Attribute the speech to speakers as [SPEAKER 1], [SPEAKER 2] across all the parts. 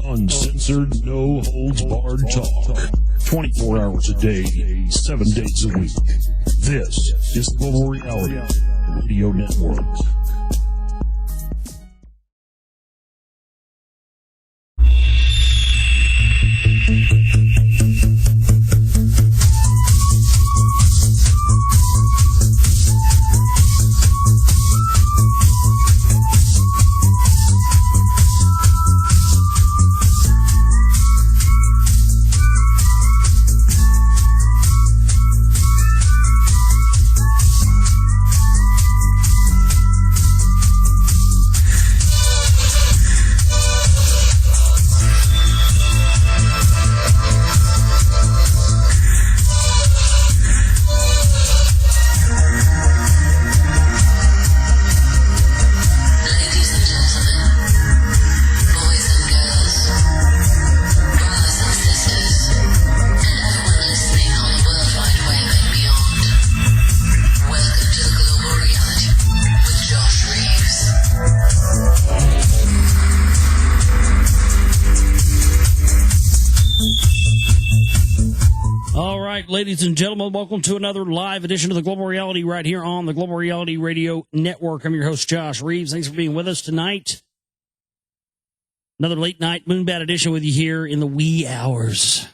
[SPEAKER 1] Uncensored, no holds barred talk. 24 hours a day, 7 days a week. This is Global Reality Radio Network.
[SPEAKER 2] Ladies and gentlemen, welcome to another live edition of the Global Reality right here on the Global Reality Radio Network. I'm your host, Josh Reeves. Thanks for being with us tonight. Another late night Moonbat edition with you here in the wee hours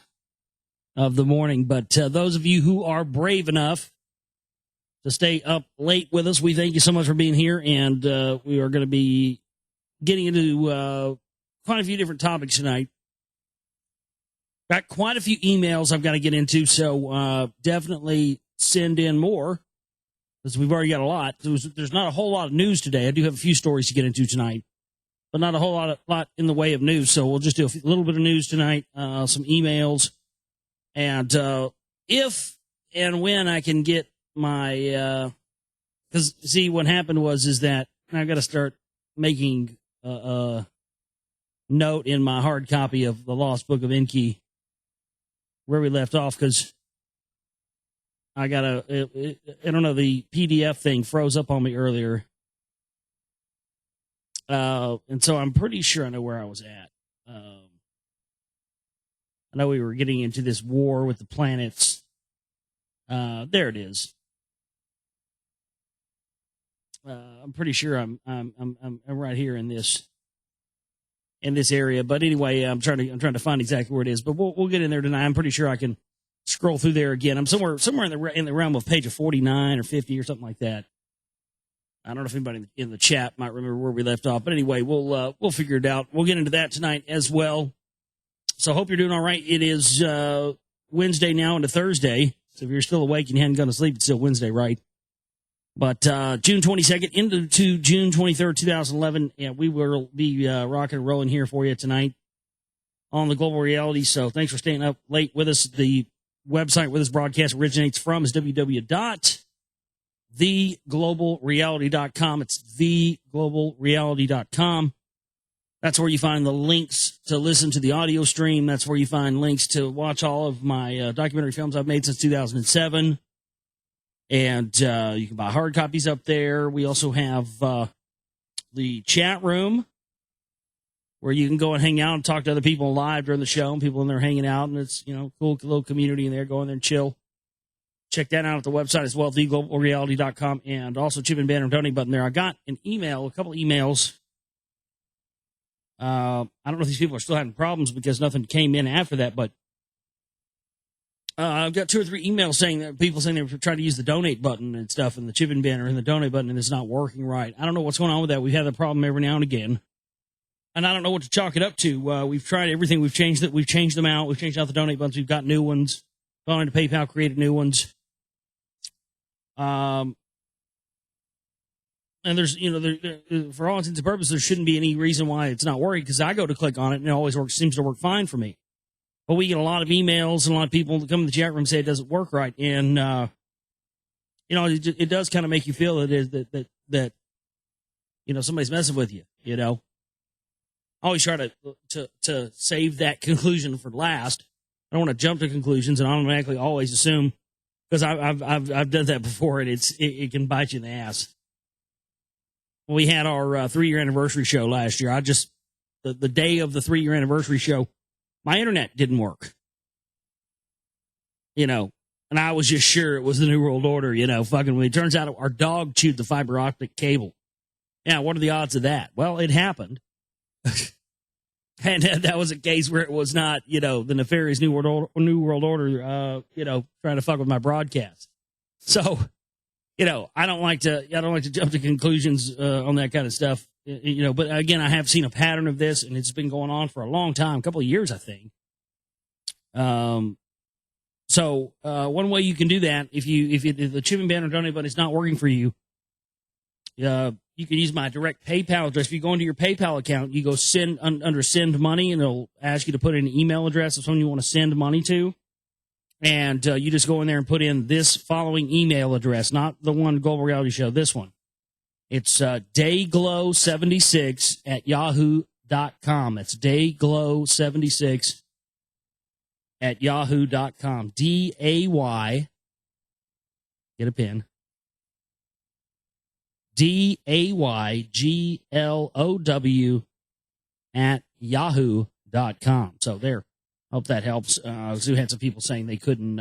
[SPEAKER 2] of the morning. But those of you who are brave enough to stay up late with us, we thank you so much for being here. And we are going to be getting into quite a few different topics tonight. Got quite a few emails I've got to get into, so definitely send in more, because we've already got a lot. There's not a whole lot of news today. I do have a few stories to get into tonight, but not a whole lot in the way of news, so we'll just do a little bit of news tonight, some emails, and if and when I can get my, because, see, what happened is that I've got to start making a note in my hard copy of The Lost Book of Enki, where we left off, because I got I don't know, the PDF thing froze up on me earlier. And so I'm pretty sure I know where I was at. I know we were getting into this war with the planets. There it is. I'm pretty sure I'm right here in this area, but anyway, I'm trying to find exactly where it is. But we'll get in there tonight. I'm pretty sure I can scroll through there again. I'm somewhere in the realm of page of 49 or 50 or something like that. I don't know if anybody in the chat might remember where we left off, but anyway, we'll figure it out. We'll get into that tonight as well. So hope you're doing all right. It is Wednesday now into Thursday. So if you're still awake and you hadn't gone to sleep, it's still Wednesday, right? But June 22nd into June 23rd, 2011, and we will be rocking and rolling here for you tonight on the Global Reality. So thanks for staying up late with us. The website where this broadcast originates from is www.theglobalreality.com. It's theglobalreality.com. That's where you find the links to listen to the audio stream. That's where you find links to watch all of my documentary films I've made since 2007. And you can buy hard copies up there. We also have the chat room where you can go and hang out and talk to other people live during the show, and people in there hanging out, and it's, cool little community in there. Go in there and chill. Check that out at the website as well, theglobalreality.com, and also chip and banner and donate button there. I got a couple of emails. I don't know if these people are still having problems because nothing came in after that, but I've got 2 or 3 emails people saying they were trying to use the donate button and stuff, and the chip and banner and the donate button, and it's not working right. I don't know what's going on with that. We've had a problem every now and again, and I don't know what to chalk it up to. We've tried everything. We've changed it. We've changed them out. We've changed out the donate buttons. We've got new ones. Gone into PayPal, created new ones. And there's, for all intents and purposes, there shouldn't be any reason why it's not working, because I go to click on it and it always seems to work fine for me. But we get a lot of emails and a lot of people that come in the chat room and say it doesn't work right. And, it does kind of make you feel that somebody's messing with you, I always try to save that conclusion for last. I don't want to jump to conclusions and automatically always assume, because I've done that before, and it can bite you in the ass. We had our 3-year anniversary show last year. I just the day of the 3-year anniversary show, my internet didn't work. And I was just sure it was the New World Order, fucking with me. It turns out our dog chewed the fiber optic cable. Yeah, what are the odds of that? Well, it happened. And that was a case where it was not, the nefarious New World Order, trying to fuck with my broadcast. So, I don't like to jump to conclusions on that kind of stuff, but again, I have seen a pattern of this, and it's been going on for a long time, a couple of years, I think. So one way you can do that, if the chipping banner donate button is not working for you, you can use my direct PayPal address. If you go into your PayPal account, you go under send money, and it'll ask you to put in an email address of someone you want to send money to. And you just go in there and put in this following email address, not the one Global Reality Show, this one. It's dayglow76 at yahoo.com. That's dayglow76 at yahoo.com. D-A-Y, get a pen, DAYGLOW at yahoo.com. So there. Hope that helps. Zoo had some people saying they couldn't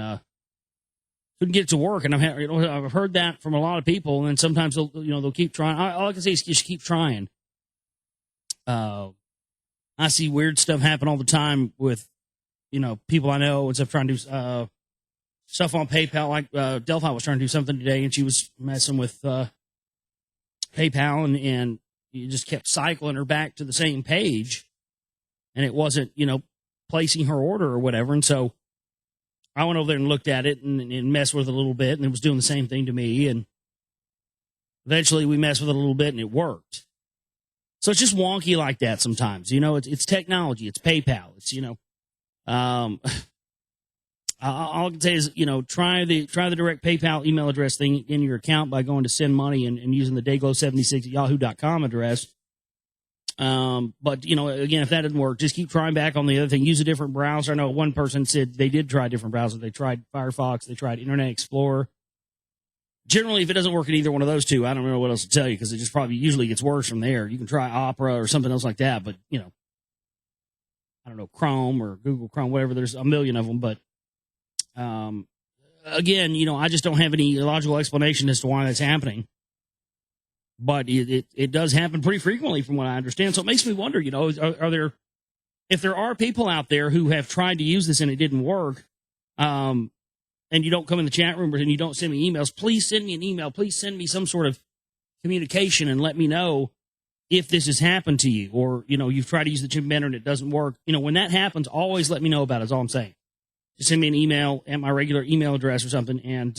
[SPEAKER 2] get it to work, and I've heard that from a lot of people. And then sometimes they'll keep trying. All I can say is just keep trying. I see weird stuff happen all the time with people I know and stuff trying to do stuff on PayPal. Like Delphi was trying to do something today, and she was messing with PayPal, and you just kept cycling her back to the same page, and it wasn't placing her order or whatever. And so I went over there and looked at it and messed with it a little bit, and it was doing the same thing to me. And eventually we messed with it a little bit, and it worked. So it's just wonky like that sometimes. It's technology. It's PayPal. It's, all I can say is, try the direct PayPal email address thing in your account by going to send money and using the dayglow76 at yahoo.com address. But again, if that didn't work, just keep trying back on the other thing. Use a different browser. I know one person said they did try different browsers. They tried Firefox. They tried Internet Explorer. Generally, if it doesn't work in either one of those two, I don't know what else to tell you, because it just probably usually gets worse from there. You can try Opera or something else like that, but I don't know, Chrome or Google Chrome, whatever. There's a million of them, but again, I just don't have any logical explanation as to why that's happening. But it does happen pretty frequently from what I understand. So it makes me wonder, if there are people out there who have tried to use this and it didn't work, and you don't come in the chat room and you don't send me emails, please send me an email. Please send me some sort of communication and let me know if this has happened to you, or, you've tried to use the chipping banner and it doesn't work. When that happens, always let me know about it, is all I'm saying. Just send me an email at my regular email address or something, and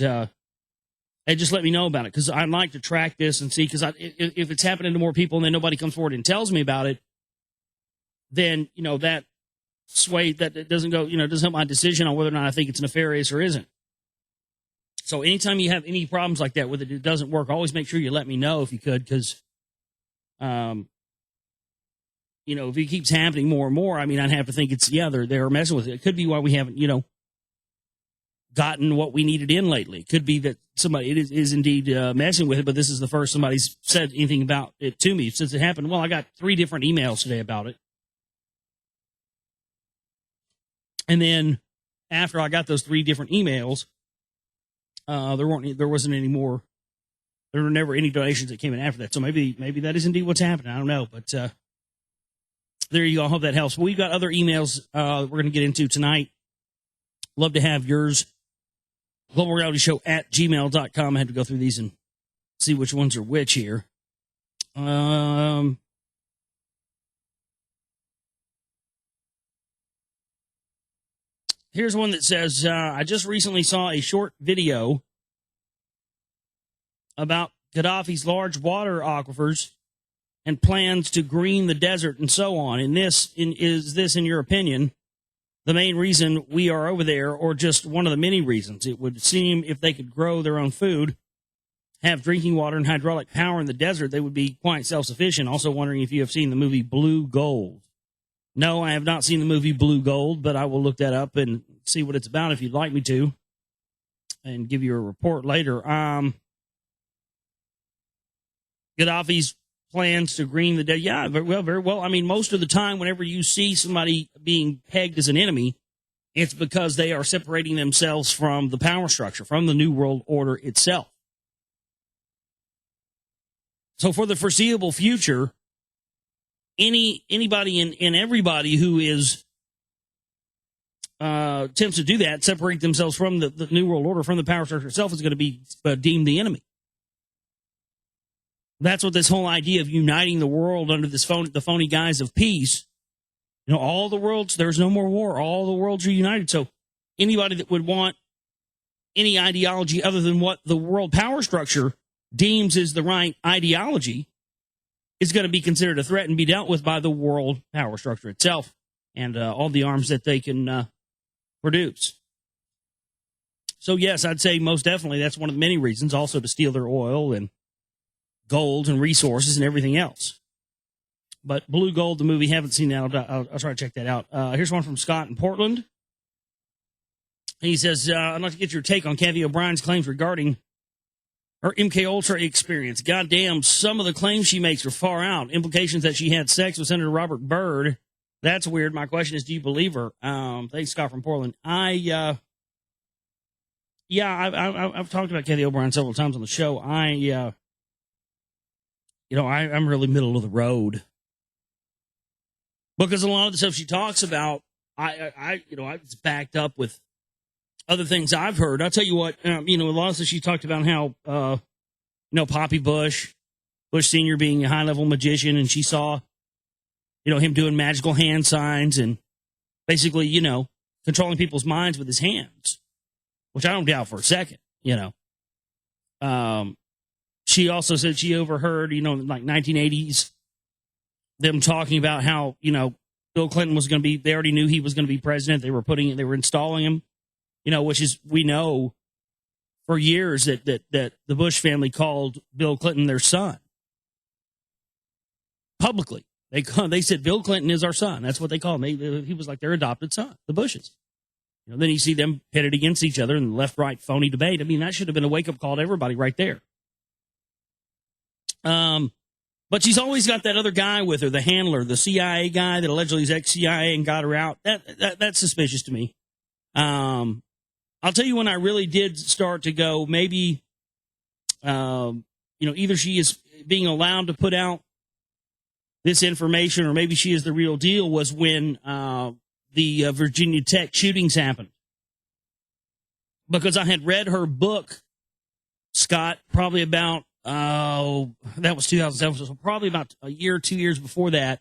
[SPEAKER 2] just let me know about it, because I'd like to track this and see, because if it's happening to more people and then nobody comes forward and tells me about it, then, that sway, that it doesn't go, doesn't help my decision on whether or not I think it's nefarious or isn't. So anytime you have any problems like that with it doesn't work, always make sure you let me know if you could, because, if it keeps happening more and more, I'd have to think they're messing with it. It could be why we haven't, gotten what we needed in lately. It could be that somebody is indeed messing with it, but this is the first somebody's said anything about it to me since it happened. Well, I got 3 different emails today about it. And then after I got those 3 different emails, there wasn't any more. There were never any donations that came in after that. So maybe that is indeed what's happening. I don't know, but there you go. I hope that helps. We've got other emails we're going to get into tonight. Love to have yours. GlobalRealityShow@gmail.com. I had to go through these and see which ones are which here. Here's one that says, I just recently saw a short video about Gaddafi's large water aquifers and plans to green the desert and so on. Is this, in your opinion, the main reason we are over there, or just one of the many reasons? It would seem if they could grow their own food, have drinking water and hydraulic power in the desert, they would be quite self-sufficient. Also wondering if you have seen the movie Blue Gold. No, I have not seen the movie Blue Gold, but I will look that up and see what it's about if you'd like me to, and give you a report later. Gaddafi's plans to green the dead. Yeah, very well. I mean, most of the time, whenever you see somebody being pegged as an enemy, it's because they are separating themselves from the power structure, from the New World Order itself. So for the foreseeable future, anybody and everybody who is attempts to do that, separate themselves from the New World Order, from the power structure itself, is going to be deemed the enemy. That's what this whole idea of uniting the world under the phony guise of peace. All the worlds, there's no more war. All the worlds are united. So anybody that would want any ideology other than what the world power structure deems is the right ideology is going to be considered a threat and be dealt with by the world power structure itself and all the arms that they can produce. So, yes, I'd say most definitely that's one of the many reasons, also to steal their oil and gold and resources and everything else. But Blue Gold, the movie, haven't seen that. I'll try to check that out. Here's one from Scott in Portland. He says, I'd like to get your take on Kathy O'Brien's claims regarding her MK Ultra experience. Goddamn, some of the claims she makes are far out. Implications that she had sex with Senator Robert Byrd. That's weird. My question is, do you believe her? Thanks, Scott from Portland. I've talked about Kathy O'Brien several times on the show. I'm really middle of the road. Because a lot of the stuff she talks about, it's backed up with other things I've heard. I'll tell you what, a lot of stuff she talked about how, Poppy Bush Sr. being a high-level magician, and she saw, him doing magical hand signs and basically, controlling people's minds with his hands, which I don't doubt for a second, She also said she overheard, like 1980s, them talking about how, Bill Clinton was going to be, they already knew he was going to be president. They were installing him, which is, we know for years that the Bush family called Bill Clinton their son. Publicly. They said, Bill Clinton is our son. That's what they called him. He was like their adopted son, the Bushes. Then you see them pitted against each other in the left-right phony debate. I mean, that should have been a wake-up call to everybody right there. But she's always got that other guy with her, the handler, the CIA guy that allegedly is ex-CIA and got her out. That's suspicious to me. I'll tell you when I really did start to go, maybe, either she is being allowed to put out this information or maybe she is the real deal, was when the Virginia Tech shootings happened. Because I had read her book, Scott, probably about, that was 2007, so probably about a year or 2 years before that,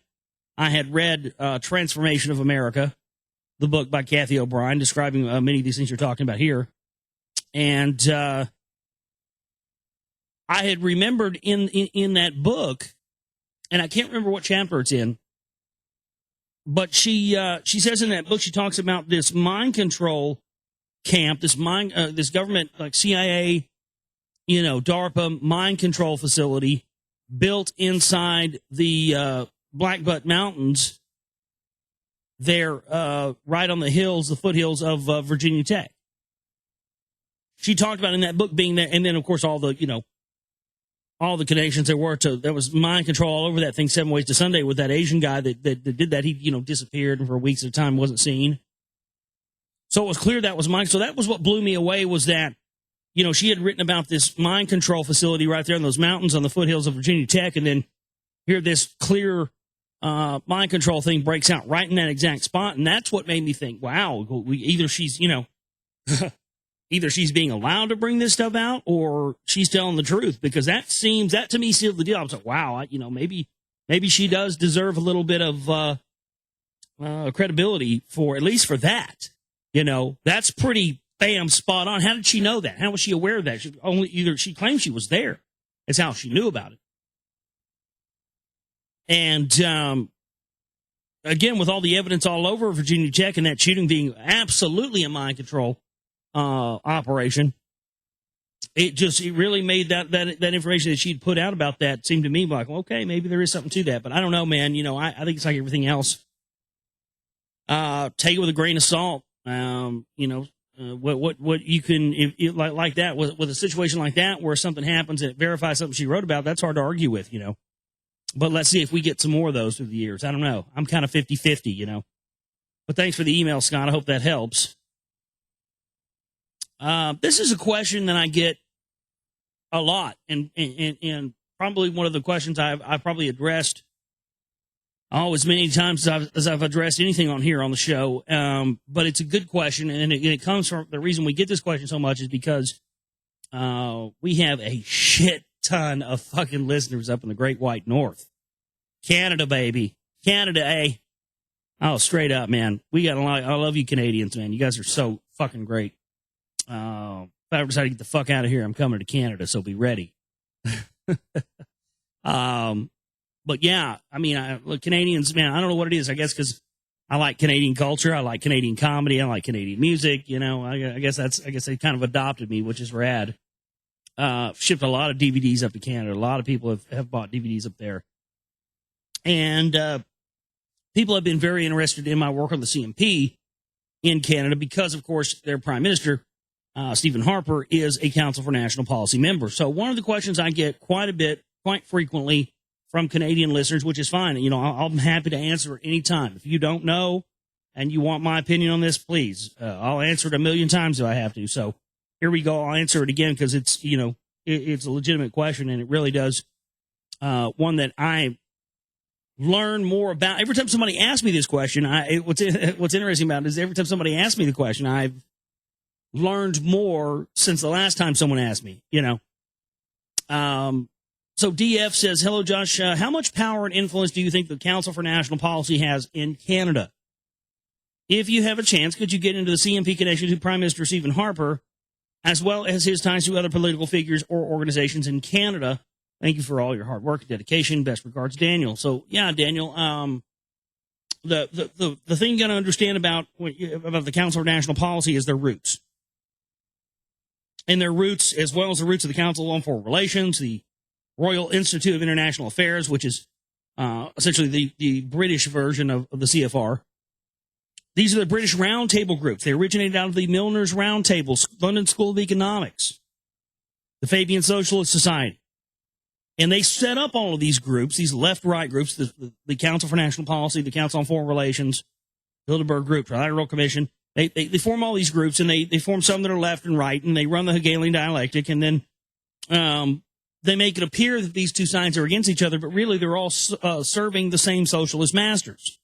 [SPEAKER 2] I had read Transformation of America, the book by Kathy O'Brien, describing many of these things you're talking about here. And I had remembered in that book, and I can't remember what chapter it's in, but she says in that book, she talks about this mind control camp, this government, like CIA, DARPA mind control facility built inside the Black Butte Mountains there, right on the foothills of Virginia Tech. She talked about in that book being there, and then, of course, all the connections there were to, there was mind control all over that thing 7 Ways to Sunday with that Asian guy that did that. He, disappeared and for weeks at a time wasn't seen. So it was clear that was mind. So that was what blew me away, was that, she had written about this mind control facility right there in those mountains on the foothills of Virginia Tech, and then here this clear mind control thing breaks out right in that exact spot, and that's what made me think, wow, either she's, either she's being allowed to bring this stuff out or she's telling the truth, because that to me sealed the deal. I was like, wow, maybe she does deserve a little bit of credibility for, at least for that. That's pretty bam, spot on. How did she know that? How was she aware of that? She claimed she was there. That's how she knew about it. And again, with all the evidence all over Virginia Tech and that shooting being absolutely a mind control operation, it really made that information that she'd put out about that seem to me like, okay, maybe there is something to that. But I don't know, man. I think it's like everything else. Take it with a grain of salt. What you can, like that, with a situation like that where something happens and it verifies something she wrote about, that's hard to argue with, But let's see if we get some more of those through the years. I don't know. I'm kind of 50-50, you know. But thanks for the email, Scott. I hope that helps. This is a question that I get a lot, and probably one of the questions I've probably addressed as many times as I've addressed anything on here on the show. But it's a good question, and it comes from the reason we get this question so much is because we have a shit ton of fucking listeners up in the Great White North. Canada, baby. Canada, eh? Oh, straight up, man. We got a lot. I love you Canadians, man. You guys are so fucking great. If I ever decide to get the fuck out of here, I'm coming to Canada, so be ready. But yeah, I mean, look, Canadians, man, I don't know what it is. I guess because I like Canadian culture. I like Canadian comedy. I like Canadian music. You know, I guess they kind of adopted me, which is rad. Shipped a lot of DVDs up to Canada. A lot of people have bought DVDs up there. And people have been very interested in my work on the CMP in Canada because, of course, their prime minister, Stephen Harper, is a Council for National Policy member. So one of the questions I get quite frequently from Canadian listeners, which is fine. You know, I'm happy to answer at any time. If you don't know and you want my opinion on this, please, I'll answer it a million times if I have to. So here we go. I'll answer it again because it's, you know, it's a legitimate question, and it really does. One that I learn more about. Every time somebody asks me this question, what's interesting about it is every time somebody asks me the question, I've learned more since the last time someone asked me, you know. So DF says, hello, Josh. How much power and influence do you think the Council for National Policy has in Canada? If you have a chance, could you get into the CMP connection to Prime Minister Stephen Harper, as well as his ties to other political figures or organizations in Canada? Thank you for all your hard work and dedication. Best regards, Daniel. So, yeah, Daniel, the thing you got to understand about the Council for National Policy is their roots. And their roots, as well as the roots of the Council on Foreign Relations, the Royal Institute of International Affairs, which is essentially the British version of the CFR. These are the British Roundtable groups. They originated out of the Milner's Roundtable, London School of Economics, the Fabian Socialist Society. And they set up all of these groups, these left-right groups, the Council for National Policy, the Council on Foreign Relations, Bilderberg Group, Trilateral Commission. They form all these groups, and they form some that are left and right, and they run the Hegelian dialectic, and then they make it appear that these two sides are against each other, but really they're all serving the same socialist masters.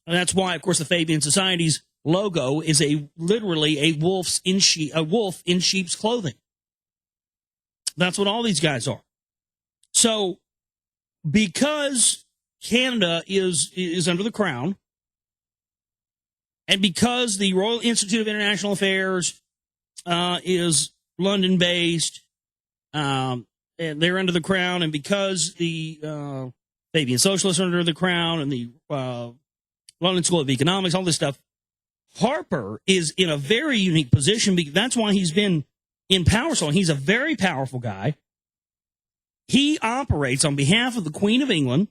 [SPEAKER 2] And that's why, of course, the Fabian Society's logo is literally a wolf in sheep's clothing. That's what all these guys are. So, because Canada is under the Crown, and because the Royal Institute of International Affairs is London-based, and they're under the Crown, and because the Fabian Socialists are under the Crown, and the London School of Economics, all this stuff, Harper is in a very unique position because that's why he's been in power so long. He's a very powerful guy. He operates on behalf of the Queen of England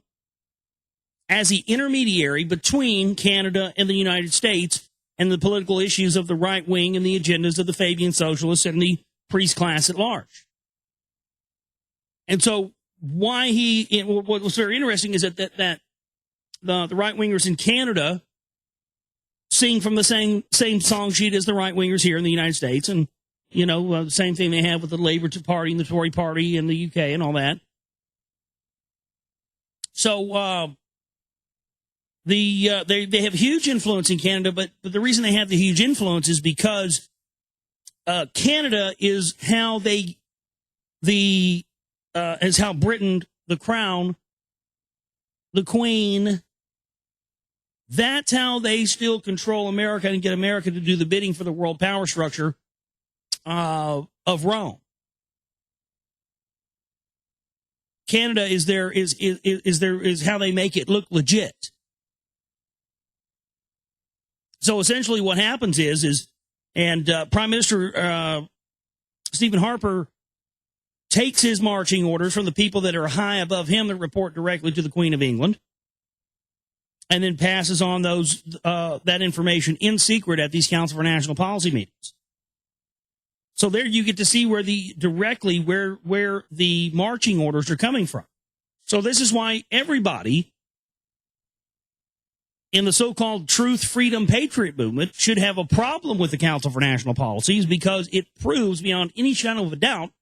[SPEAKER 2] as the intermediary between Canada and the United States and the political issues of the right wing and the agendas of the Fabian Socialists and the priest class at large. And so what was very interesting is that the right-wingers in Canada sing from the same song sheet as the right-wingers here in the United States, and you know, the same thing they have with the Labour Party and the Tory Party in the UK and all that. So they have huge influence in Canada, but the reason they have the huge influence is because Canada is how how Britain, the Crown, the Queen, that's how they still control America and get America to do the bidding for the world power structure of Rome. Canada is how they make it look legit. So essentially, what happens is Prime Minister Stephen Harper takes his marching orders from the people that are high above him that report directly to the Queen of England, and then passes on that information in secret at these Council for National Policy meetings. So there you get to see where the marching orders are coming from. So this is why everybody in the so-called truth, freedom, patriot movement should have a problem with the Council for National Policies, because it proves beyond any shadow of a doubt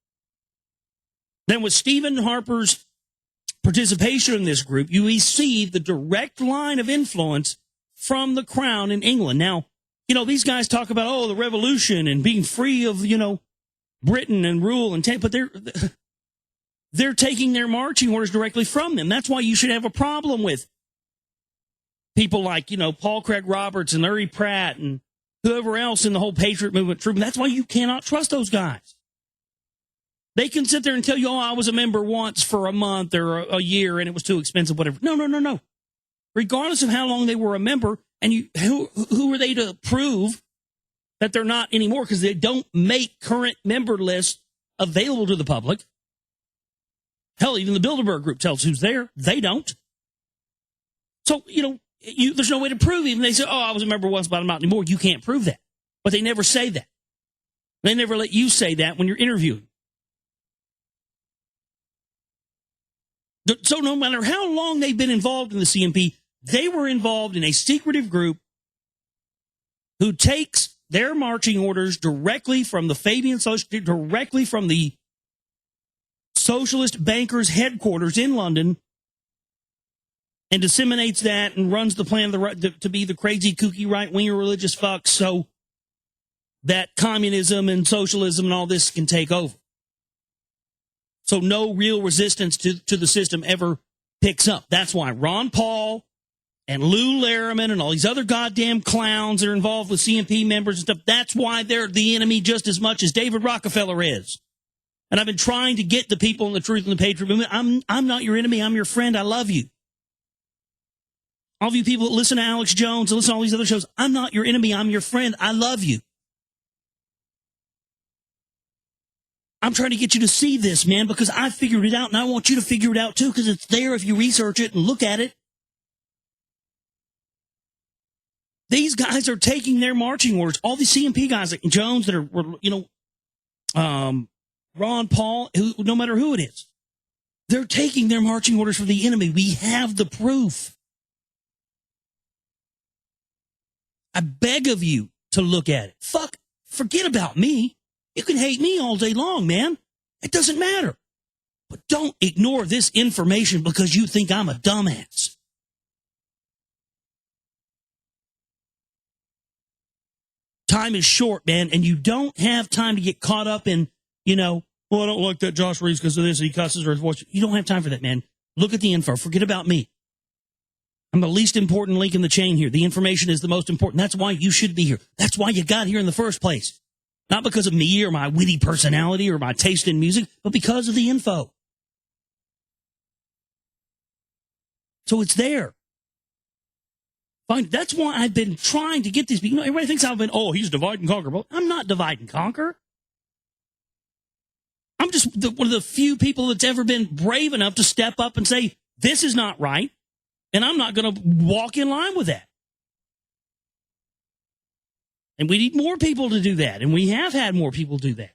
[SPEAKER 2] that with Stephen Harper's participation in this group, you receive the direct line of influence from the crown in England. Now, these guys talk about, the revolution and being free of, Britain and rule and but they're taking their marching orders directly from them. That's why you should have a problem with people like, Paul Craig Roberts and Larry Pratt and whoever else in the whole patriot movement troop. That's why you cannot trust those guys. They can sit there and tell you, I was a member once for a month or a year and it was too expensive, whatever. No. Regardless of how long they were a member, and who are they to prove that they're not anymore? Because they don't make current member lists available to the public. Hell, even the Bilderberg Group tells who's there. They don't. So, there's no way to prove it. And they say, I was a member once, but I'm not anymore. You can't prove that. But they never say that. They never let you say that when you're interviewing. So no matter how long they've been involved in the CNP, they were involved in a secretive group who takes their marching orders directly from the Fabian Society, directly from the socialist bankers' headquarters in London, and disseminates that and runs the plan to be the crazy, kooky, right-winger religious fucks so that communism and socialism and all this can take over. So no real resistance to the system ever picks up. That's why Ron Paul and Lou Larriman and all these other goddamn clowns that are involved with CNP members and stuff, that's why they're the enemy just as much as David Rockefeller is. And I've been trying to get the people in the truth and the patriot movement. I'm not your enemy. I'm your friend. I love you. All of you people that listen to Alex Jones and listen to all these other shows, I'm not your enemy. I'm your friend. I love you. I'm trying to get you to see this, man, because I figured it out, and I want you to figure it out, too, because it's there if you research it and look at it. These guys are taking their marching orders. All these CNP guys like Jones that are, Ron Paul, no matter who it is, they're taking their marching orders from the enemy. We have the proof. I beg of you to look at it. Forget about me. You can hate me all day long, man. It doesn't matter. But don't ignore this information because you think I'm a dumbass. Time is short, man, and you don't have time to get caught up in, I don't like that Josh Reeves because of this, he cusses or his voice. You don't have time for that, man. Look at the info. Forget about me. I'm the least important link in the chain here. The information is the most important. That's why you should be here. That's why you got here in the first place. Not because of me or my witty personality or my taste in music, but because of the info. So it's there. Fine. That's why I've been trying to get these people. Everybody thinks I've been, he's divide and conquer. Well, I'm not divide and conquer. I'm just one of the few people that's ever been brave enough to step up and say, this is not right, and I'm not going to walk in line with that. And we need more people to do that, and we have had more people do that.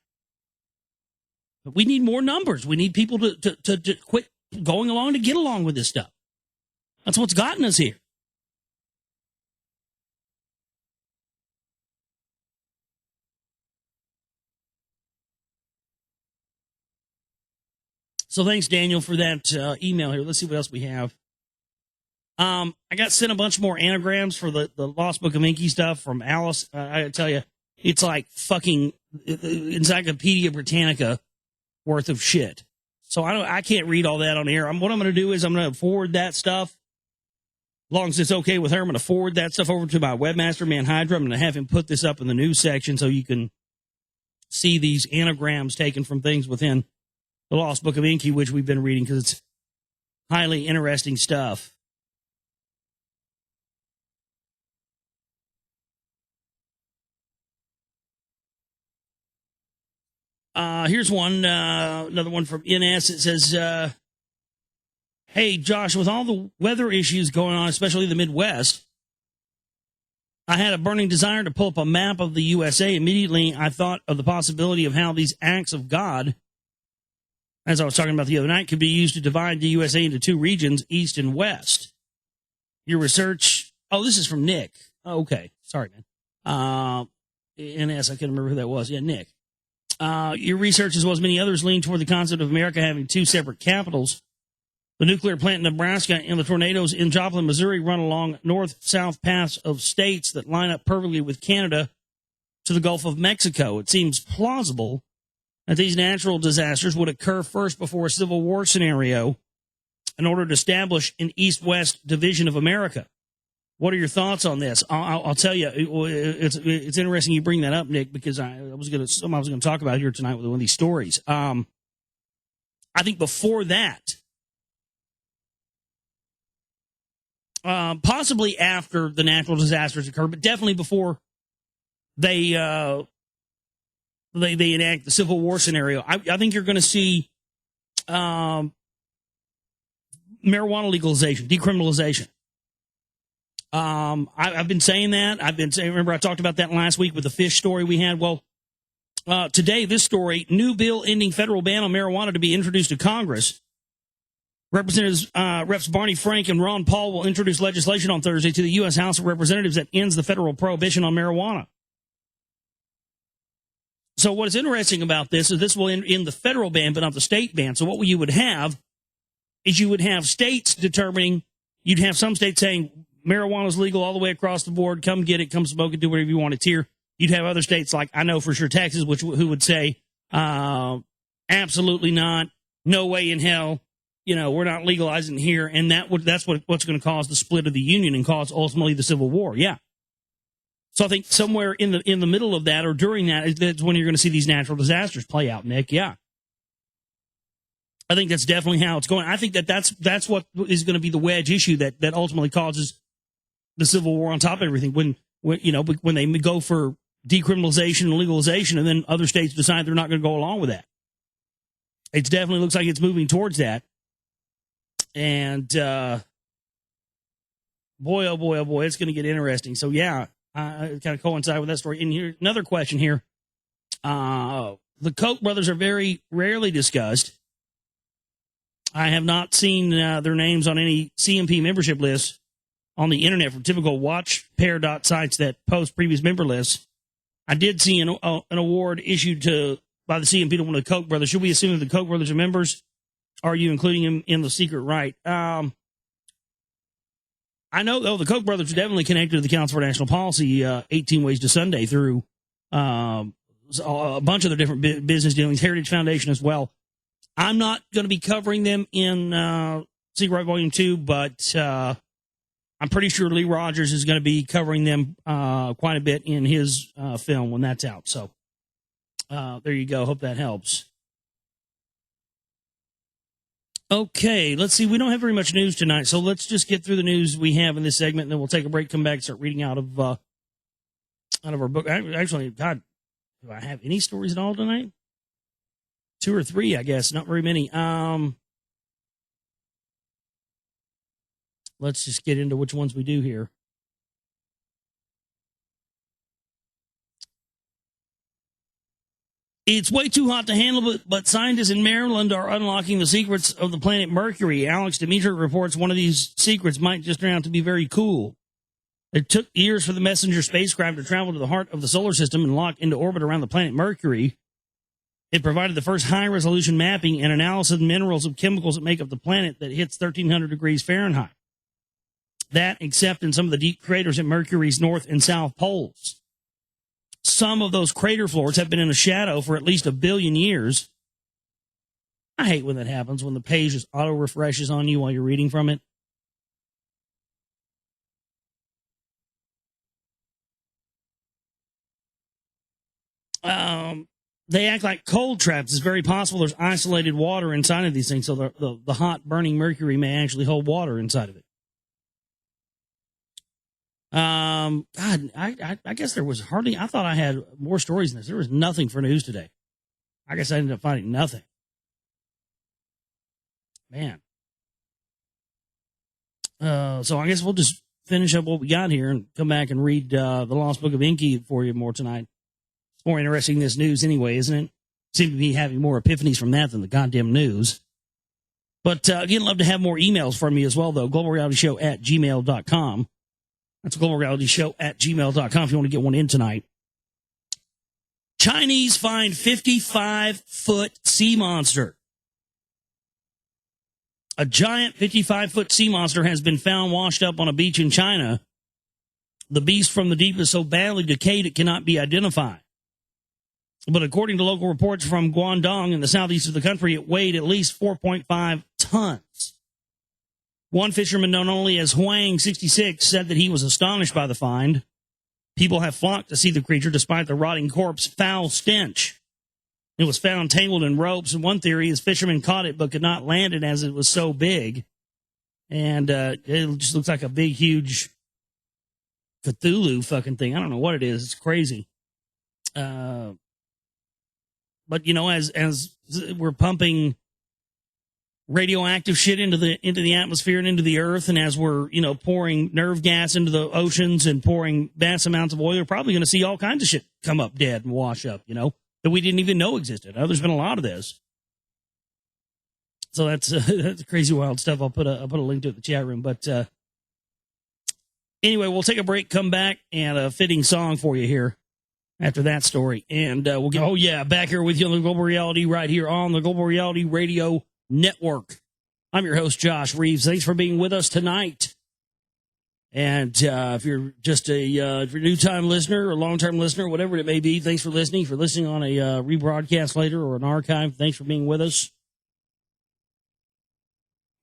[SPEAKER 2] But we need more numbers. We need people to quit going along to get along with this stuff. That's what's gotten us here. So thanks, Daniel, for that email here. Let's see what else we have. I got sent a bunch more anagrams for the Lost Book of Inky stuff from Alice. I tell you, it's like fucking Encyclopedia Britannica worth of shit. So I can't read all that on air. What I'm going to do is I'm going to forward that stuff. As long as it's okay with her, I'm going to forward that stuff over to my webmaster, Man Hydra. I'm going to have him put this up in the news section so you can see these anagrams taken from things within the Lost Book of Inky, which we've been reading because it's highly interesting stuff. Here's one, another one from NS. It says, hey, Josh, with all the weather issues going on, especially the Midwest, I had a burning desire to pull up a map of the USA. Immediately, I thought of the possibility of how these acts of God as I was talking about the other night, could be used to divide the USA into two regions, East and West. Your research, this is from Nick. Oh, okay. Sorry, man. NS, I couldn't remember who that was. Yeah, Nick. Your research, as well as many others, lean toward the concept of America having two separate capitals. The nuclear plant in Nebraska and the tornadoes in Joplin, Missouri run along north-south paths of states that line up perfectly with Canada to the Gulf of Mexico. It seems plausible that these natural disasters would occur first before a civil war scenario in order to establish an east-west division of America. What are your thoughts on this? I'll tell you, it's interesting you bring that up, Nick, because I was going to talk about here tonight with one of these stories. I think before that, possibly after the natural disasters occur, but definitely before they enact the Civil War scenario, I think you're going to see marijuana legalization, decriminalization. I've been saying that. Remember I talked about that last week with the fish story we had. Well, today, this story, new bill ending federal ban on marijuana to be introduced to Congress. Representatives, Reps Barney Frank and Ron Paul will introduce legislation on Thursday to the U.S. House of Representatives that ends the federal prohibition on marijuana. So what is interesting about this is this will end the federal ban, but not the state ban. So what you would have is you would have states determining, you'd have some states saying marijuana is legal all the way across the board. Come get it, come smoke it, do whatever you want. It's here. You'd have other states like, I know for sure, Texas, who would say, absolutely not, no way in hell. We're not legalizing here, and that's what's going to cause the split of the union and cause ultimately the Civil War. Yeah. So I think somewhere in the middle of that or during that's when you're going to see these natural disasters play out, Nick. Yeah. I think that's definitely how it's going. I think that's what is going to be the wedge issue that ultimately causes the Civil War on top of everything. When they go for decriminalization and legalization, and then other states decide they're not going to go along with that. It definitely looks like it's moving towards that. And boy, oh boy, it's going to get interesting. So yeah, kind of coincide with that story. And here, another question here: the Koch brothers are very rarely discussed. I have not seen their names on any CMP membership lists on the internet from typical watchpair sites that post previous member lists. I did see an award issued by the CMP to one of the Koch brothers. Should we assume that the Koch brothers are members? Are you including him in the secret right? I know, the Koch brothers are definitely connected to the Council for National Policy, 18 Ways to Sunday, through a bunch of the different business dealings, Heritage Foundation as well. I'm not going to be covering them in Secret Right Volume 2, but I'm pretty sure Lee Rogers is going to be covering them quite a bit in his film when that's out. So there you go. Hope that helps. Okay, let's see. We don't have very much news tonight, so let's just get through the news we have in this segment, and then we'll take a break, come back, and start reading out of our book. Actually, God, do I have any stories at all tonight? 2 or 3, I guess. Not very many. Let's just get into which ones we do here. It's way too hot to handle, but scientists in Maryland are unlocking the secrets of the planet Mercury. Alex Dimitri reports one of these secrets might just turn out to be very cool. It took years for the Messenger spacecraft to travel to the heart of the solar system and lock into orbit around the planet Mercury. It provided the first high-resolution mapping and analysis of minerals and chemicals that make up the planet that hits 1,300 degrees Fahrenheit. That, except in some of the deep craters at Mercury's north and south poles. Some of those crater floors have been in a shadow for at least 1 billion years. I hate when that happens, when the page just auto-refreshes on you while you're reading from it. They act like cold traps. It's very possible there's isolated water inside of these things, so the hot, burning mercury may actually hold water inside of it. God, I guess there was hardly, I thought I had more stories than this. There was nothing for news today. I guess I ended up finding nothing. Man. So I guess we'll just finish up what we got here and come back and read the Lost Book of Enki for you more tonight. It's more interesting, this news anyway, isn't it? seem to be having more epiphanies from that than the goddamn news. But again, love to have more emails from you as well, though. globalrealityshow@gmail.com. That's globalrealityshow@gmail.com if you want to get one in tonight. Chinese find 55-foot sea monster. A giant 55-foot sea monster has been found washed up on a beach in China. The beast from the deep is so badly decayed it cannot be identified. But according to local reports from Guangdong in the southeast of the country, it weighed at least 4.5 tons. One fisherman known only as Huang 66 said that he was astonished by the find. People have flocked to see the creature despite the rotting corpse's foul stench. It was found tangled in ropes, and one theory is fishermen caught it but could not land it as it was so big. And it just looks like a big, huge Cthulhu fucking thing. I don't know what it is. It's crazy. But, you know, as we're pumping radioactive shit into the atmosphere and into the earth, and as we're, you know, pouring nerve gas into the oceans and pouring vast amounts of oil, we're probably going to see all kinds of shit come up dead and wash up, you know, that we didn't even know existed. There's been a lot of this. So that's crazy wild stuff. I'll put a link to it in the chat room. But anyway, we'll take a break, come back, and a fitting song for you here after that story. And we'll get, back here with you on the Global Reality right here on the Global Reality Radio Network. I'm your host, Josh Reeves. Thanks for being with us tonight. And if you're just if you're a new-time listener or long-term listener, whatever it may be, thanks for listening. If you're listening on a rebroadcast later or an archive, thanks for being with us.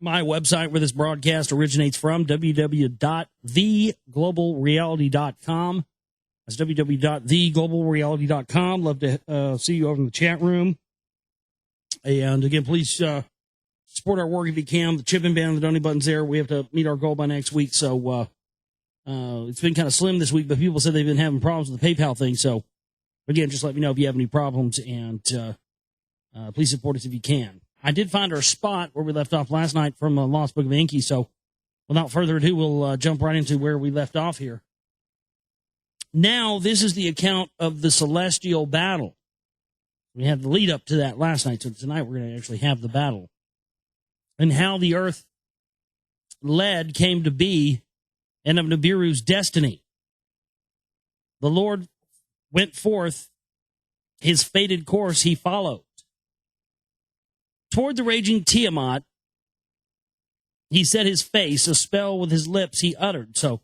[SPEAKER 2] My website where this broadcast originates from, www.theglobalreality.com. That's www.theglobalreality.com. Love to see you over in the chat room. And again, please support our work if you can. The chip and band, the donate button's there. We have to meet our goal by next week. So it's been kind of slim this week, but people said they've been having problems with the PayPal thing. So again, just let me know if you have any problems, and please support us if you can. I did find our spot where we left off last night from Lost Book of Inky. So without further ado, we'll jump right into where we left off here. Now, this is the account of the celestial battle. We had the lead up to that last night, so tonight we're going to actually have the battle. And how the earth led came to be, and of Nibiru's destiny. The Lord went forth, his fated course he followed. Toward the raging Tiamat, he set his face, a spell with his lips he uttered. So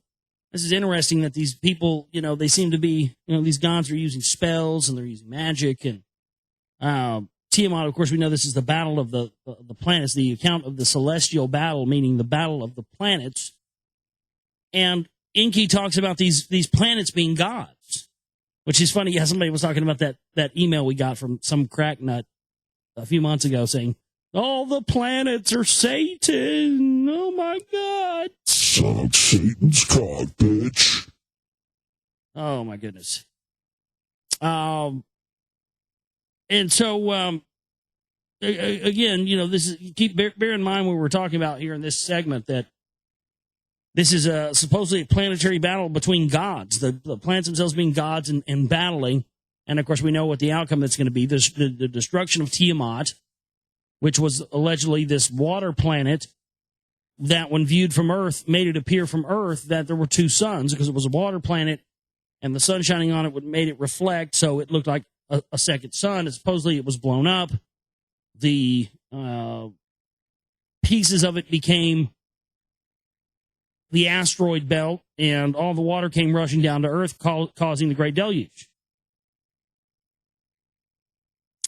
[SPEAKER 2] this is interesting that these people, you know, they seem to be, you know, these gods are using spells and they're using magic. And Tiamat, of course, we know this is the battle of the planets, the account of the celestial battle, meaning the battle of the planets. And Inky talks about these planets being gods, which is funny. Yeah, somebody was talking about that email we got from some crack nut a few months ago saying, all the planets are Satan. Oh, my God.
[SPEAKER 1] Suck Satan's cock, bitch.
[SPEAKER 2] Oh, my goodness. And so, again, you know, this is, bear in mind when we're talking about here in this segment that this is supposedly a planetary battle between gods, the planets themselves being gods and battling. And, of course, we know what the outcome that's going to be, the destruction of Tiamat, which was allegedly this water planet that, when viewed from Earth, made it appear from Earth that there were two suns, because it was a water planet, and the sun shining on it made it reflect, so it looked like a second sun. And supposedly it was blown up. The pieces of it became the asteroid belt, and all the water came rushing down to Earth, causing the Great Deluge.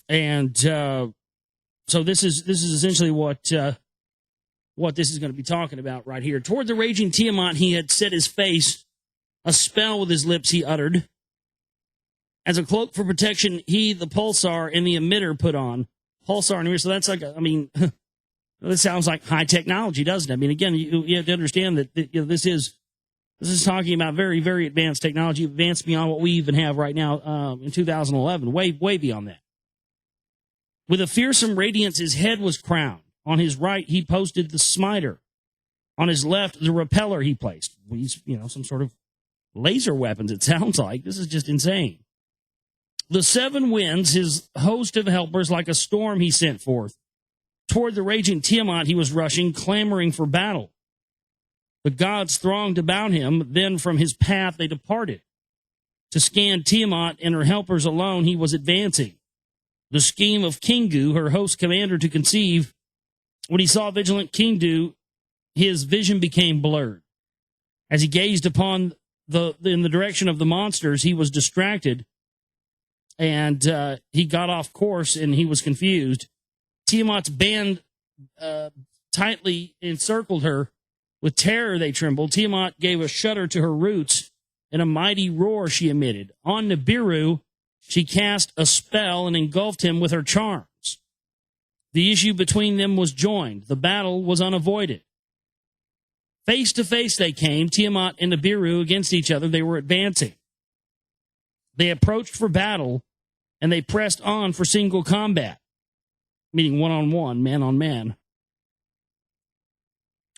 [SPEAKER 2] And so this is essentially what this is going to be talking about right here. Toward the raging Tiamat, he had set his face, a spell with his lips he uttered. As a cloak for protection, he, the pulsar, and the emitter put on. Pulsar and emitter, so that's like, I mean, this sounds like high technology, doesn't it? I mean, again, you have to understand that you know, this is talking about very, very advanced technology, advanced beyond what we even have right now in 2011, way, way beyond that. With a fearsome radiance, his head was crowned. On his right, he posted the smiter. On his left, the repeller he placed. These, you know, some sort of laser weapons, it sounds like. This is just insane. The seven winds, his host of helpers, like a storm he sent forth. Toward the raging Tiamat he was rushing, clamoring for battle. The gods thronged about him, then from his path they departed. To scan Tiamat and her helpers alone he was advancing. The scheme of Kingu, her host commander, to conceive. When he saw vigilant Kingu, his vision became blurred. As he gazed upon in the direction of the monsters, he was distracted, and he got off course, and he was confused. Tiamat's band tightly encircled her. With terror they trembled. Tiamat gave a shudder to her roots, and a mighty roar she emitted. On Nibiru, she cast a spell and engulfed him with her charms. The issue between them was joined. The battle was unavoided. Face to face they came, Tiamat and Nibiru against each other. They were advancing. They approached for battle, and they pressed on for single combat, meaning one-on-one, man-on-man.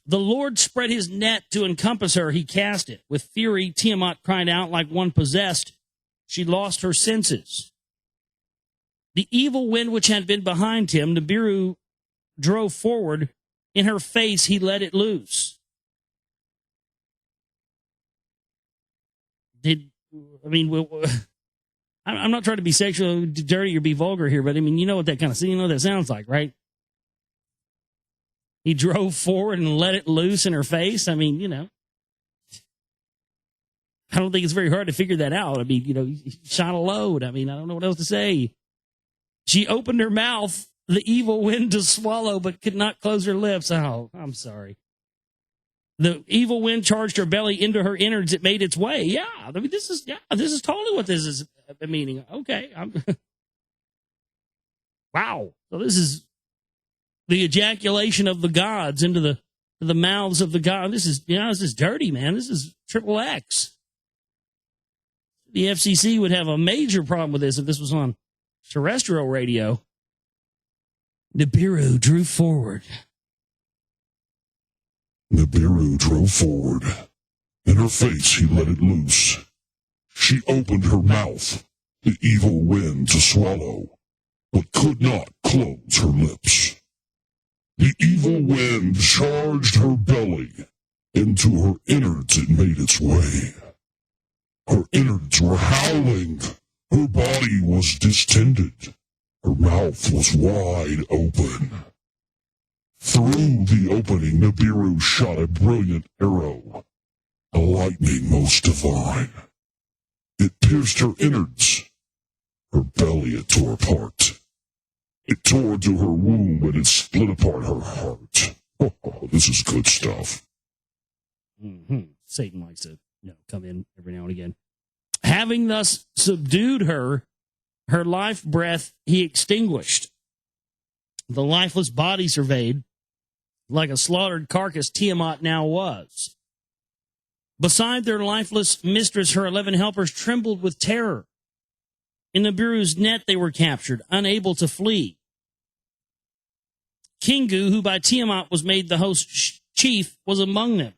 [SPEAKER 2] The Lord spread his net to encompass her. He cast it. With fury, Tiamat cried out like one possessed. She lost her senses. The evil wind which had been behind him, Nibiru drove forward. In her face, he let it loose. I'm not trying to be sexually dirty or be vulgar here, but you know what that kind of you know what that sounds like, right? He drove forward and let it loose in her face. I don't think it's very hard to figure that out. He shot a load. I don't know what else to say. She opened her mouth, the evil wind to swallow, but could not close her lips. Oh, I'm sorry. The evil wind charged her belly into her innards. It made its way. Yeah, this is totally what this is meaning. Okay. Wow. So this is the ejaculation of the gods into the mouths of the gods. This is dirty, man. This is triple X. The FCC would have a major problem with this if this was on terrestrial radio. Nibiru drew forward.
[SPEAKER 1] Nibiru drove forward. In her face he let it loose. She opened her mouth, the evil wind to swallow, but could not close her lips. The evil wind charged her belly. Into her innards it made its way. Her innards were howling. Her body was distended. Her mouth was wide open. Through the opening, Nibiru shot a brilliant arrow, a lightning most divine. It pierced her innards. Her belly it tore apart. It tore to her womb and it split apart her heart. Oh, this is good stuff.
[SPEAKER 2] Mm-hmm. Satan likes to come in every now and again. Having thus subdued her life breath he extinguished. The lifeless body surveyed, like a slaughtered carcass Tiamat now was. Beside their lifeless mistress, her 11 helpers trembled with terror. In Nibiru's net they were captured, unable to flee. Kingu, who by Tiamat was made the host chief, was among them.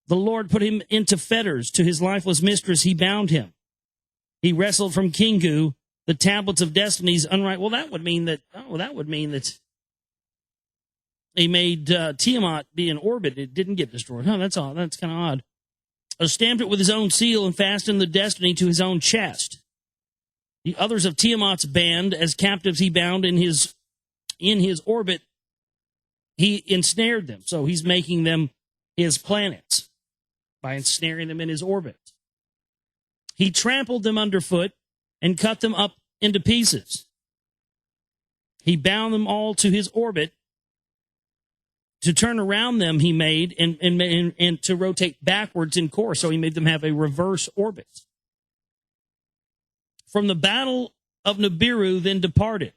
[SPEAKER 2] The Lord put him into fetters. To his lifeless mistress he bound him. He wrestled from Kingu the tablets of destinies unright. Well, that would mean that he made Tiamat be in orbit. It didn't get destroyed. That's all. That's kind of odd. Stamped it with his own seal and fastened the destiny to his own chest. The others of Tiamat's band, as captives he bound in his orbit, he ensnared them. So he's making them his planets by ensnaring them in his orbit. He trampled them underfoot and cut them up into pieces. He bound them all to his orbit. To turn around them he made and to rotate backwards in course. So he made them have a reverse orbit. From the battle of Nibiru then departed.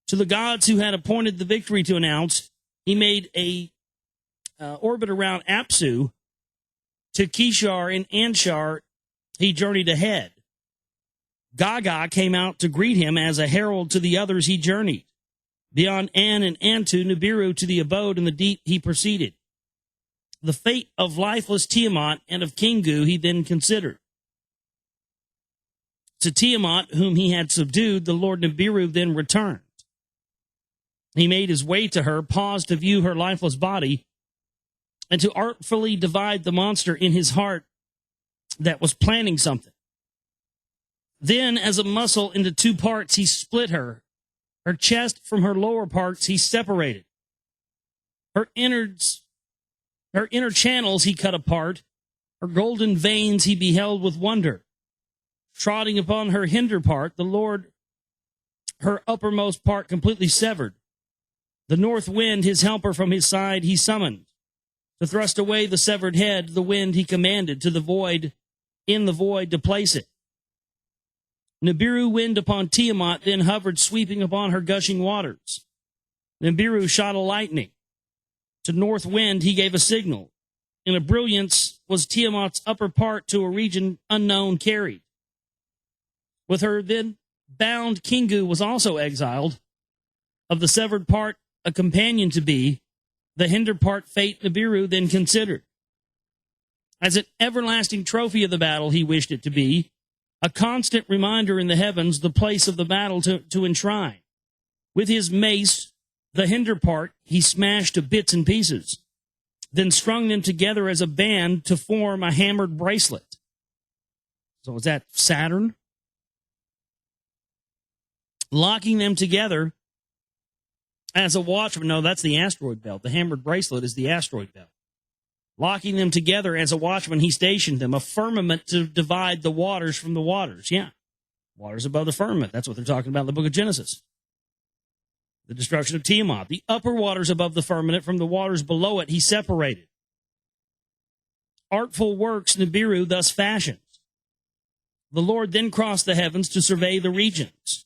[SPEAKER 2] To the gods who had appointed the victory to announce, he made a orbit around Apsu. To Kishar and Anshar he journeyed ahead. Gaga came out to greet him as a herald to the others he journeyed. Beyond An and Antu, Nibiru to the abode in the deep he proceeded. The fate of lifeless Tiamat and of Kingu he then considered. To Tiamat, whom he had subdued, the Lord Nibiru then returned. He made his way to her, paused to view her lifeless body, and to artfully divide the monster in his heart that was planning something. Then, as a muscle into two parts, he split her. Her chest from her lower parts he separated. Her inner channels he cut apart. Her golden veins he beheld with wonder. Trotting upon her hinder part, the Lord, her uppermost part completely severed. The north wind, his helper from his side, he summoned. To thrust away the severed head, the wind he commanded to the void, in the void to place it. Nibiru wind upon Tiamat then hovered, sweeping upon her gushing waters. Nibiru shot a lightning. To north wind he gave a signal. In a brilliance was Tiamat's upper part to a region unknown carried. With her then bound Kingu was also exiled. Of the severed part a companion to be, the hinder part fate Nibiru then considered. As an everlasting trophy of the battle he wished it to be, a constant reminder in the heavens the place of the battle to enshrine. With his mace, the hinder part he smashed to bits and pieces, then strung them together as a band to form a hammered bracelet. So is that Saturn? Locking them together as a watchman. No, that's the asteroid belt. The hammered bracelet is the asteroid belt. Locking them together as a watchman, he stationed them, a firmament to divide the waters from the waters. Yeah, waters above the firmament. That's what they're talking about in the book of Genesis. The destruction of Tiamat. The upper waters above the firmament from the waters below it he separated. Artful works Nibiru thus fashions. The Lord then crossed the heavens to survey the regions.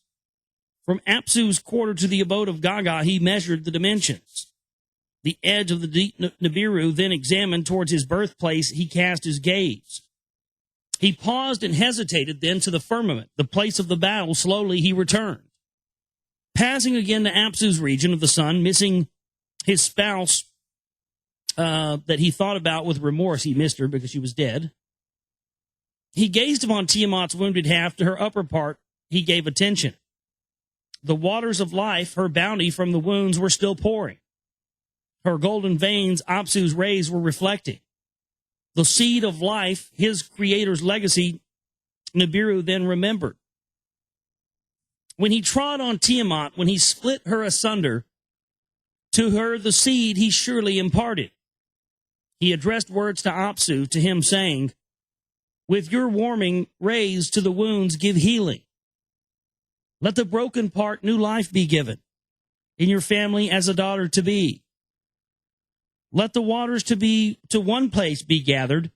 [SPEAKER 2] From Apsu's quarter to the abode of Gaga he measured the dimensions. The edge of the deep Nibiru then examined towards his birthplace he cast his gaze. He paused and hesitated then to the firmament, the place of the battle. Slowly he returned. Passing again to Apsu's region of the sun, missing his spouse that he thought about with remorse. He missed her because she was dead. He gazed upon Tiamat's wounded half. To her upper part he gave attention. The waters of life, her bounty from the wounds, were still pouring. Her golden veins, Apsu's rays were reflecting. The seed of life, his creator's legacy, Nibiru then remembered. When he trod on Tiamat, when he split her asunder, to her the seed he surely imparted. He addressed words to Apsu, to him saying, with your warming rays to the wounds give healing. Let the broken part new life be given, in your family as a daughter to be. Let the waters to one place be gathered.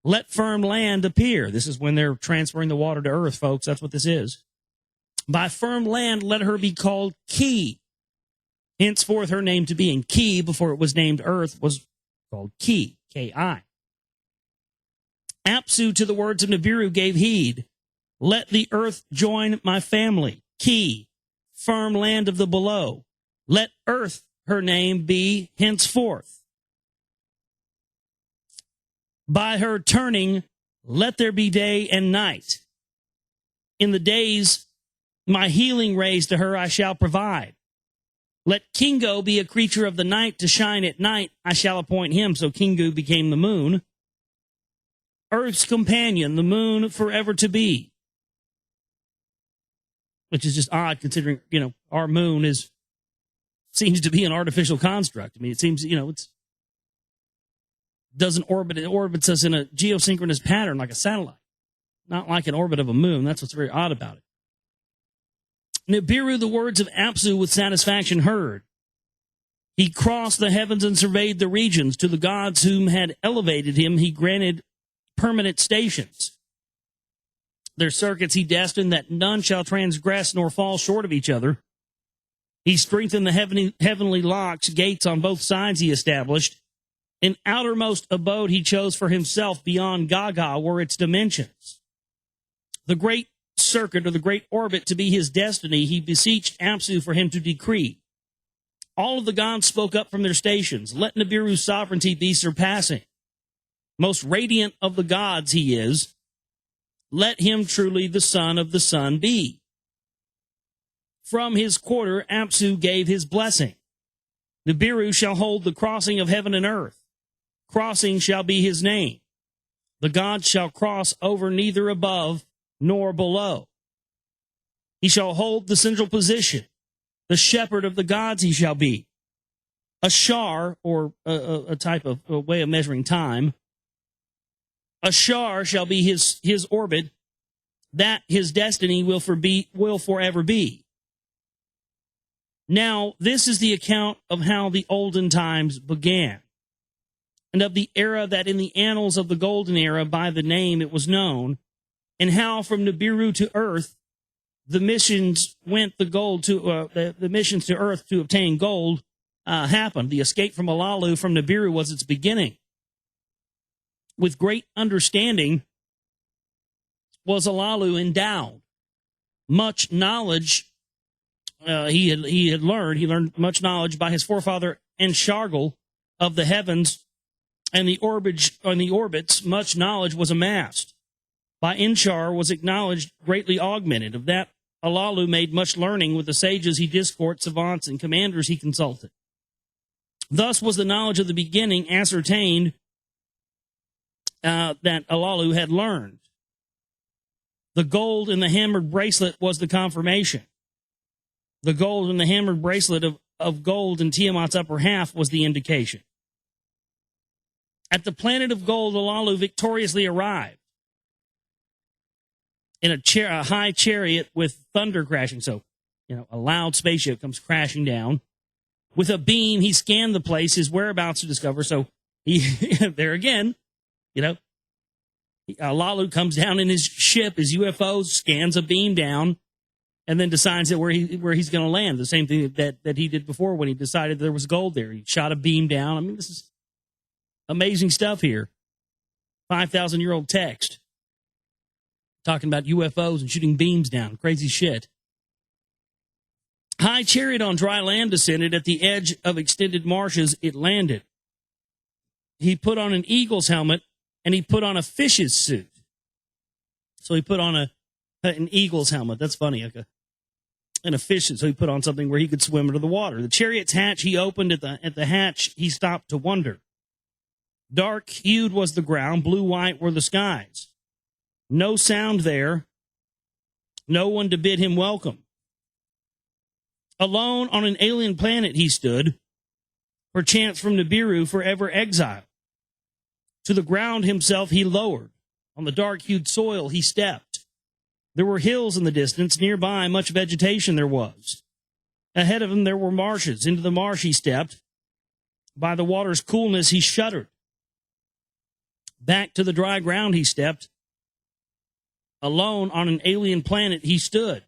[SPEAKER 2] Let firm land appear. This is when they're transferring the water to earth, folks. That's what this is. By firm land, let her be called Ki. Henceforth, her name to be. And Ki, before it was named earth, was called Ki, K-I. Apsu to the words of Nibiru gave heed. Let the earth join my family. Ki, firm land of the below. Let earth her name be henceforth. By her turning, let there be day and night. In the days, my healing rays to her I shall provide. Let Kingo be a creature of the night to shine at night. I shall appoint him. So Kingu became the moon. Earth's companion, the moon forever to be. Which is just odd considering, our moon seems to be an artificial construct. I mean, it seems, it orbits us in a geosynchronous pattern like a satellite, not like an orbit of a moon. That's what's very odd about it. Nibiru the words of Apsu with satisfaction heard. He crossed the heavens and surveyed the regions. To the gods whom had elevated him, he granted permanent stations. Their circuits he destined that none shall transgress nor fall short of each other. He strengthened the heavenly locks, gates on both sides he established. An outermost abode he chose for himself beyond Gaga were its dimensions. The great circuit or the great orbit to be his destiny, he beseeched Apsu for him to decree. All of the gods spoke up from their stations. Let Nibiru's sovereignty be surpassing. Most radiant of the gods he is. let him truly the son of the sun be. From his quarter Apsu gave his blessing. Nibiru shall hold the crossing of heaven and earth. Crossing shall be his name. The gods shall cross over neither above nor below. He shall hold the central position. The shepherd of the gods he shall be. A shar, or a type of a way of measuring time, a shar shall be his orbit, that his destiny will forever be. Now, this is the account of how the olden times began, and of the era that in the annals of the golden era by the name it was known, and how from Nibiru to earth the missions went the missions to earth to obtain gold happened. The escape from Alalu from Nibiru was its beginning. With great understanding was Alalu endowed. Much knowledge he had learned. He learned much knowledge by his forefather Enshargal of the heavens and the orbits. Much knowledge was amassed. By Enchar was acknowledged, greatly augmented. Of that Alalu made much learning with the sages he discoursed, savants, and commanders he consulted. Thus was the knowledge of the beginning ascertained that Alalu had learned. The gold in the hammered bracelet was the confirmation. The gold in the hammered bracelet of gold in Tiamat's upper half was the indication. At the planet of gold, Alalu victoriously arrived in a high chariot with thunder crashing. So, a loud spaceship comes crashing down. With a beam, he scanned the place, his whereabouts to discover. So, he there again, Alalu comes down in his ship, his UFO, scans a beam down, and then decides that where he's going to land. The same thing that he did before when he decided there was gold there. He shot a beam down. I mean, this is amazing stuff here. 5,000-year-old text talking about UFOs and shooting beams down. Crazy shit. High chariot on dry land descended. At the edge of extended marshes, it landed. He put on an eagle's helmet, and he put on a fish's suit. So he put on an eagle's helmet. That's funny. And a fish suit. So he put on something where he could swim under the water. The chariot's hatch he opened. At the hatch, he stopped to wonder. Dark-hued was the ground. Blue-white were the skies. No sound there. No one to bid him welcome. Alone on an alien planet he stood, perchance from Nibiru forever exiled. To the ground himself he lowered. On the dark-hued soil he stepped. There were hills in the distance. Nearby much vegetation there was. Ahead of him there were marshes. Into the marsh he stepped. By the water's coolness he shuddered. Back to the dry ground he stepped. Alone on an alien planet he stood.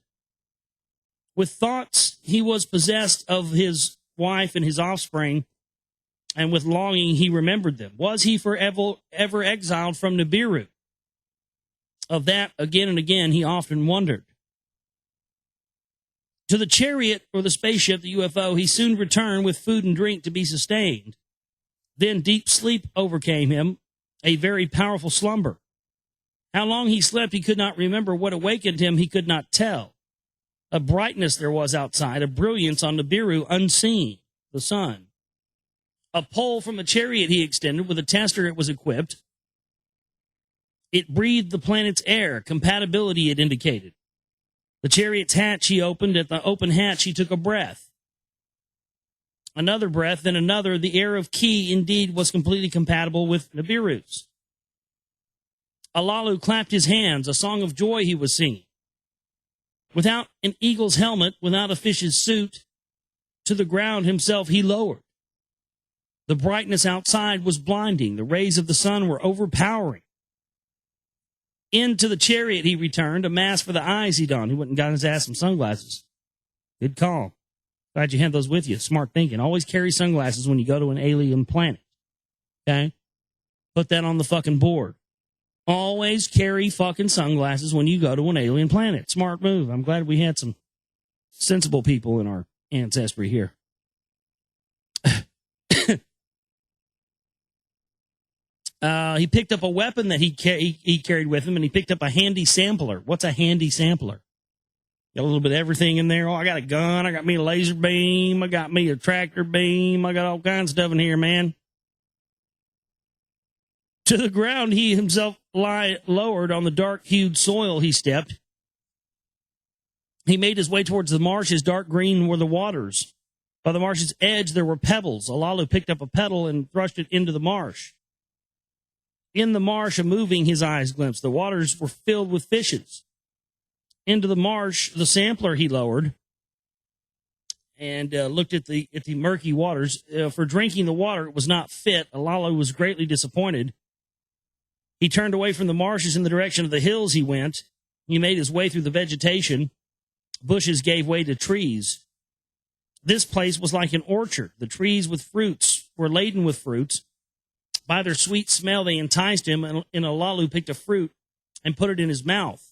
[SPEAKER 2] With thoughts he was possessed of his wife and his offspring, and with longing he remembered them. Was he forever exiled from Nibiru? Of that, again and again, he often wondered. To the chariot, or the spaceship, the UFO, he soon returned with food and drink to be sustained. Then deep sleep overcame him, a very powerful slumber. How long he slept he could not remember. What awakened him he could not tell. A brightness there was outside, a brilliance on Nibiru unseen, the sun. A pole from a chariot he extended. With a tester it was equipped. It breathed the planet's air. Compatibility it indicated. The chariot's hatch he opened. At the open hatch he took a breath. Another breath, then another. The air of Ki indeed was completely compatible with Nibiru's. Alalu clapped his hands. A song of joy he was singing. Without an eagle's helmet, without a fish's suit, to the ground himself he lowered. The brightness outside was blinding. The rays of the sun were overpowering. Into the chariot he returned, a mask for the eyes he donned. He went and got his ass some sunglasses. Good call. Glad you had those with you. Smart thinking. Always carry sunglasses when you go to an alien planet. Okay? Put that on the fucking board. Always carry fucking sunglasses when you go to an alien planet. Smart move. I'm glad we had some sensible people in our ancestry here. He picked up a weapon that he carried with him, and he picked up a handy sampler. What's a handy sampler? Got a little bit of everything in there. Oh, I got a gun. I got me a laser beam. I got me a tractor beam. I got all kinds of stuff in here, man. To the ground, he himself lowered on the dark-hued soil he stepped. He made his way towards the marshes. Dark green were the waters. By the marsh's edge, there were pebbles. Alalu picked up a pebble and thrust it into the marsh. In the marsh, a moving his eyes glimpsed. The waters were filled with fishes. Into the marsh, the sampler he lowered and looked at the murky waters. For drinking the water, it was not fit. Alalu was greatly disappointed. He turned away from the marshes in the direction of the hills he went. He made his way through the vegetation. Bushes gave way to trees. This place was like an orchard. The trees with fruits were laden with fruits. By their sweet smell, they enticed him, and Alalu picked a fruit and put it in his mouth.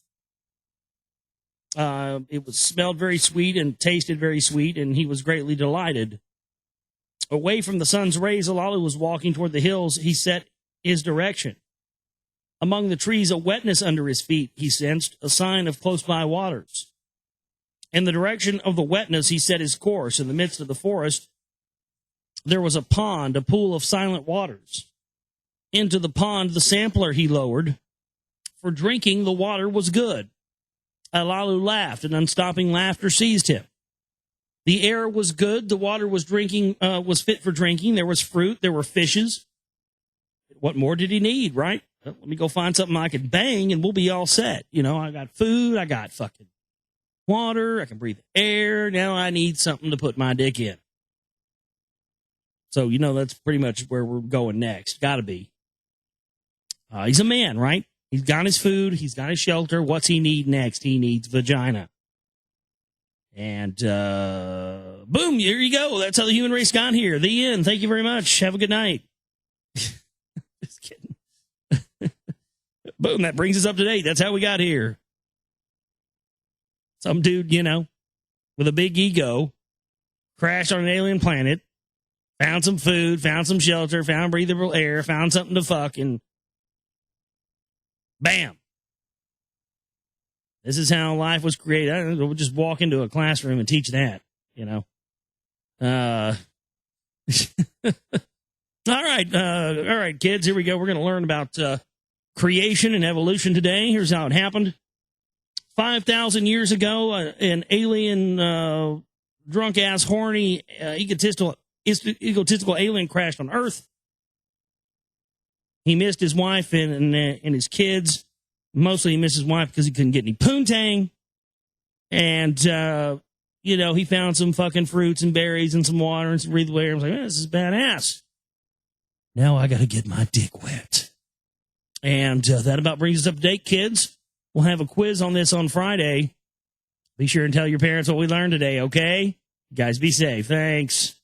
[SPEAKER 2] It was smelled very sweet and tasted very sweet, and he was greatly delighted. Away from the sun's rays, Alalu was walking toward the hills. He set his direction. Among the trees, a wetness under his feet, he sensed, a sign of close-by waters. In the direction of the wetness, he set his course. In the midst of the forest, there was a pond, a pool of silent waters. Into the pond, the sampler he lowered. For drinking, the water was good. Alalu laughed, and unstopping laughter seized him. The air was good. The water was fit for drinking. There was fruit. There were fishes. What more did he need, right? Well, let me go find something I could bang, and we'll be all set. You know, I got food. I got fucking water. I can breathe air. Now I need something to put my dick in. So, you know, that's pretty much where we're going next. Got to be. He's a man, right? He's got his food. He's got his shelter. What's he need next? He needs vagina. And boom, here you go. That's how the human race got here. The end. Thank you very much. Have a good night. Just kidding. Boom, that brings us up to date. That's how we got here. Some dude, you know, with a big ego, crashed on an alien planet, found some food, found some shelter, found breathable air, found something to fuck, and bam. This is how life was created. I don't know, we'll just walk into a classroom and teach that, you know. All right, kids, here we go. We're going to learn about creation and evolution today. Here's how it happened. 5,000 years ago, an alien, drunk-ass, horny, egotistical alien crashed on Earth. He missed his wife and his kids. Mostly he missed his wife because he couldn't get any poontang. And, you know, he found some fucking fruits and berries and some water and some breathable air. I was like, this is badass. Now I got to get my dick wet. And that about brings us up to date, kids. We'll have a quiz on this on Friday. Be sure and tell your parents what we learned today, okay? You guys be safe. Thanks.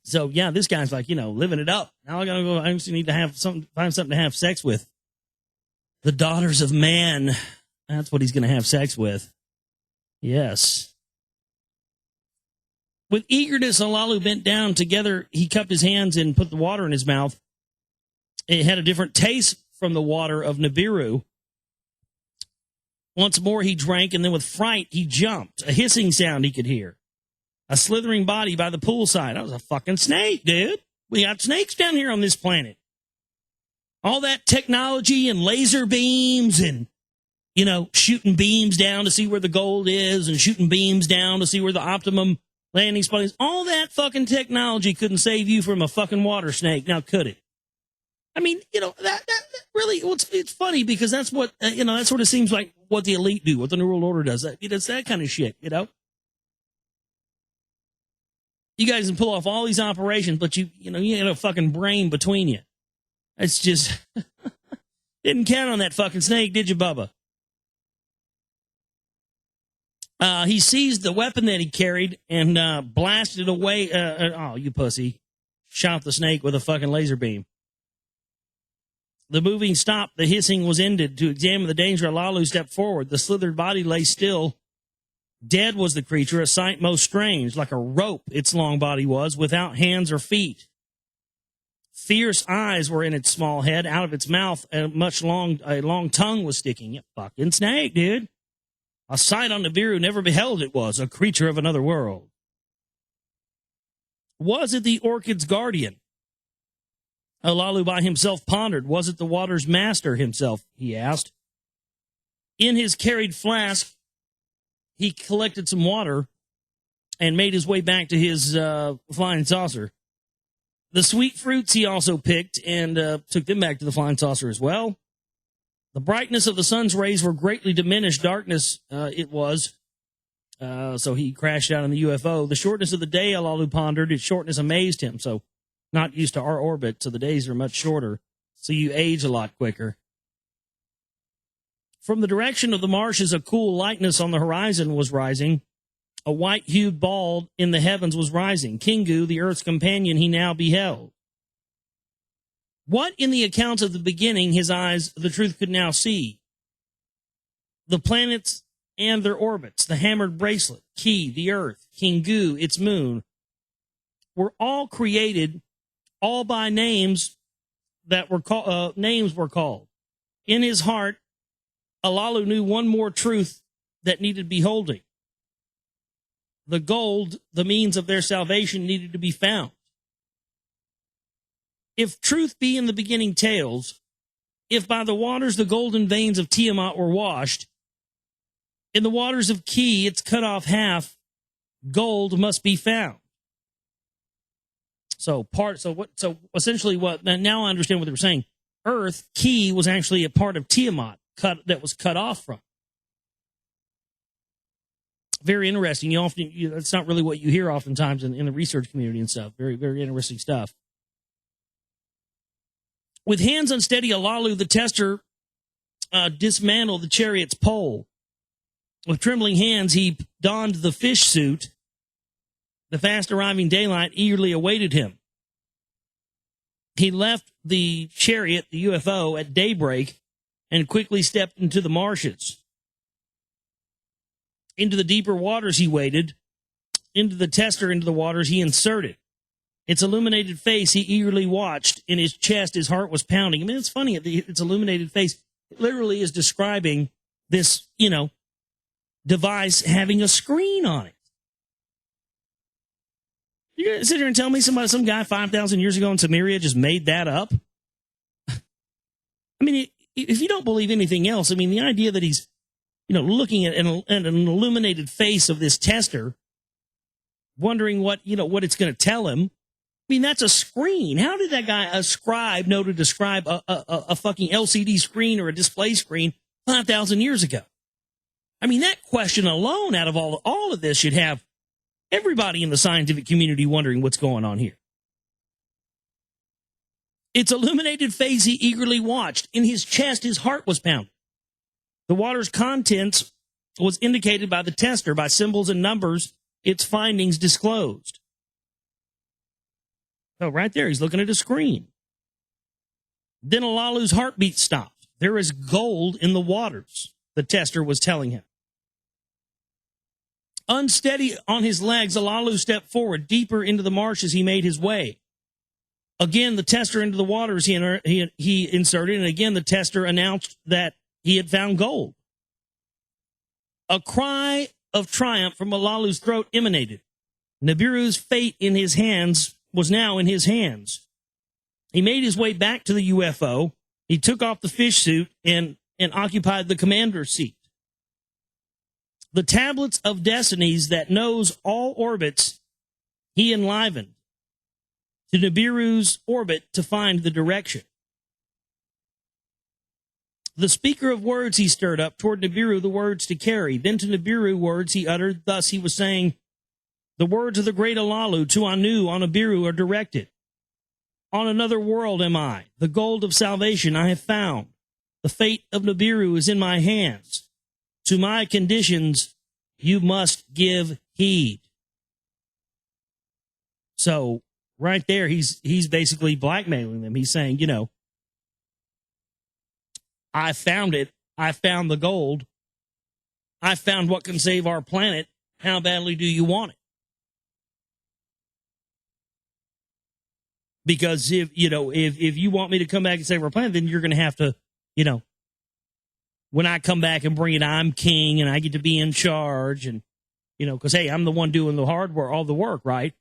[SPEAKER 2] So, yeah, this guy's like, you know, living it up. Now I gotta go. I just need to find something to have sex with. The daughters of man. That's what he's going to have sex with. Yes. With eagerness, Alalu bent down. Together, he cupped his hands and put the water in his mouth. It had a different taste from the water of Nibiru. Once more, he drank, and then with fright, he jumped. A hissing sound he could hear. A slithering body by the poolside. That was a fucking snake, dude. We got snakes down here on this planet. All that technology and laser beams and, you know, shooting beams down to see where the gold is and shooting beams down to see where the optimum landing spot is. All that fucking technology couldn't save you from a fucking water snake. Now, could it? I mean, you know, that really, it's funny because that's what, you know, that sort of seems like what the elite do, what the New World Order does. It's that kind of shit, you know? You guys can pull off all these operations, but you ain't a fucking brain between you. It's just, didn't count on that fucking snake, did you, Bubba? He seized the weapon that he carried and blasted away. Oh, you pussy. Shot the snake with a fucking laser beam. The moving stopped. The hissing was ended. To examine the danger, Alalu stepped forward. The slithered body lay still. Dead was the creature, a sight most strange, like a rope its long body was, without hands or feet. Fierce eyes were in its small head. Out of its mouth, a long tongue was sticking. You fucking snake, dude. A sight on Nibiru never beheld it was, a creature of another world. Was it the orchid's guardian? Olalu by himself pondered. Was it the water's master himself, he asked. In his carried flask, he collected some water and made his way back to his flying saucer. The sweet fruits he also picked and took them back to the flying saucer as well. The brightness of the sun's rays were greatly diminished. Darkness it was. So he crashed out in the UFO. The shortness of the day, Olalu pondered. Its shortness amazed him. So not used to our orbit, so the days are much shorter. So you age a lot quicker. From the direction of the marshes, a cool lightness on the horizon was rising. A white-hued ball in the heavens was rising. Kingu, the Earth's companion, he now beheld. What in the accounts of the beginning his eyes, the truth could now see? The planets and their orbits, the hammered bracelet, Ki, the Earth, Kingu, its moon, were all created, all by names that were called. In his heart, Olalu knew one more truth that needed beholding. The gold, the means of their salvation, needed to be found. If truth be in the beginning tales, if by the waters the golden veins of Tiamat were washed, in the waters of Ki it's cut off half, gold must be found. So essentially now I understand what they were saying. Earth, Ki, was actually a part of Tiamat that was cut off from. Very interesting. That's not really what you hear oftentimes in the research community and stuff. Very, very interesting stuff. With hands unsteady, Olalu, the tester, dismantled the chariot's pole. With trembling hands, he donned the fish suit. The fast arriving daylight eagerly awaited him. He left the chariot, the UFO, at daybreak and quickly stepped into the marshes. Into the deeper waters he waded. Into the tester, into the waters he inserted. Its illuminated face he eagerly watched. In his chest, his heart was pounding. I mean, it's funny, its illuminated face literally is describing this, device having a screen on it. You're going to sit here and tell me some guy 5,000 years ago in Samaria just made that up? I mean, if you don't believe anything else, I mean, the idea that he's looking at an illuminated face of this tester, wondering what it's going to tell him. I mean, that's a screen. How did that guy know to describe a fucking LCD screen or a display screen 5,000 years ago? I mean, that question alone, out of all of this, should have everybody in the scientific community wondering what's going on here. Its illuminated face he eagerly watched. In his chest, his heart was pounding. The water's contents was indicated by the tester, by symbols and numbers, its findings disclosed. So right there, he's looking at a screen. Then Olalu's heartbeat stopped. There is gold in the waters, the tester was telling him. Unsteady on his legs, Olalu stepped forward. Deeper into the marshes he made his way. Again, the tester into the waters he inserted, and again the tester announced that he had found gold. A cry of triumph from Olalu's throat emanated. Nibiru's fate was now in his hands. He made his way back to the UFO. He took off the fish suit and occupied the commander's seat. The tablets of destinies that knows all orbits he enlivened to Nibiru's orbit to find the direction. The speaker of words he stirred up, toward Nibiru the words to carry. Then to Nibiru words he uttered. Thus he was saying, the words of the great Olalu to Anu on Nibiru are directed. On another world am I. The gold of salvation I have found. The fate of Nibiru is in my hands. To my conditions you must give heed. So right there, he's basically blackmailing them. He's saying, I found it. I found the gold. I found what can save our planet. How badly do you want it? Because if you want me to come back and save our planet, then you're going to have to, when I come back and bring it, I'm king and I get to be in charge, and because hey, I'm the one doing the hard work, all the work, right?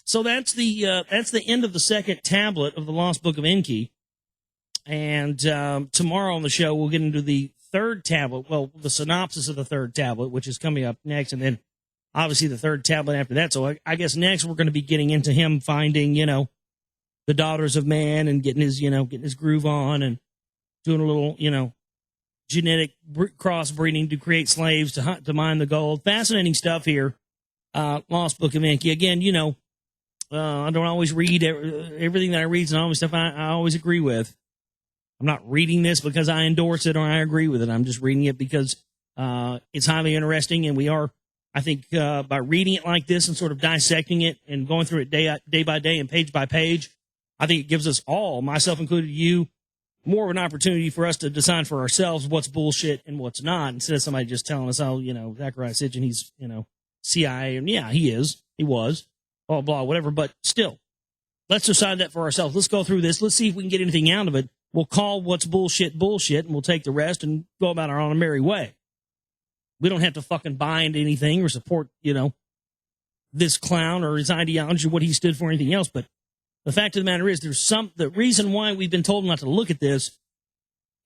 [SPEAKER 2] So that's the end of the second tablet of the Lost Book of Enki. And tomorrow on the show, we'll get into the third tablet. Well, the synopsis of the third tablet, which is coming up next, and then obviously the third tablet after that. So I guess next we're going to be getting into him finding, the daughters of man and getting his groove on and doing a little, genetic crossbreeding to create slaves to hunt, to mine the gold. Fascinating stuff here. Lost Book of Enki. Again, I don't always read everything that I read, and always stuff I always agree with. I'm not reading this because I endorse it or I agree with it. I'm just reading it because it's highly interesting, and we are, I think, by reading it like this and sort of dissecting it and going through it day by day and page by page, I think it gives us all, myself included, you, more of an opportunity for us to decide for ourselves what's bullshit and what's not, instead of somebody just telling us, oh, Zachariah Sitchin, he's, CIA, and yeah, he was, blah, blah, whatever, but still, let's decide that for ourselves. Let's go through this. Let's see if we can get anything out of it. We'll call what's bullshit, and we'll take the rest and go about our own merry way. We don't have to fucking buy into anything or support, this clown or his ideology or what he stood for or anything else, but the fact of the matter is, the reason why we've been told not to look at this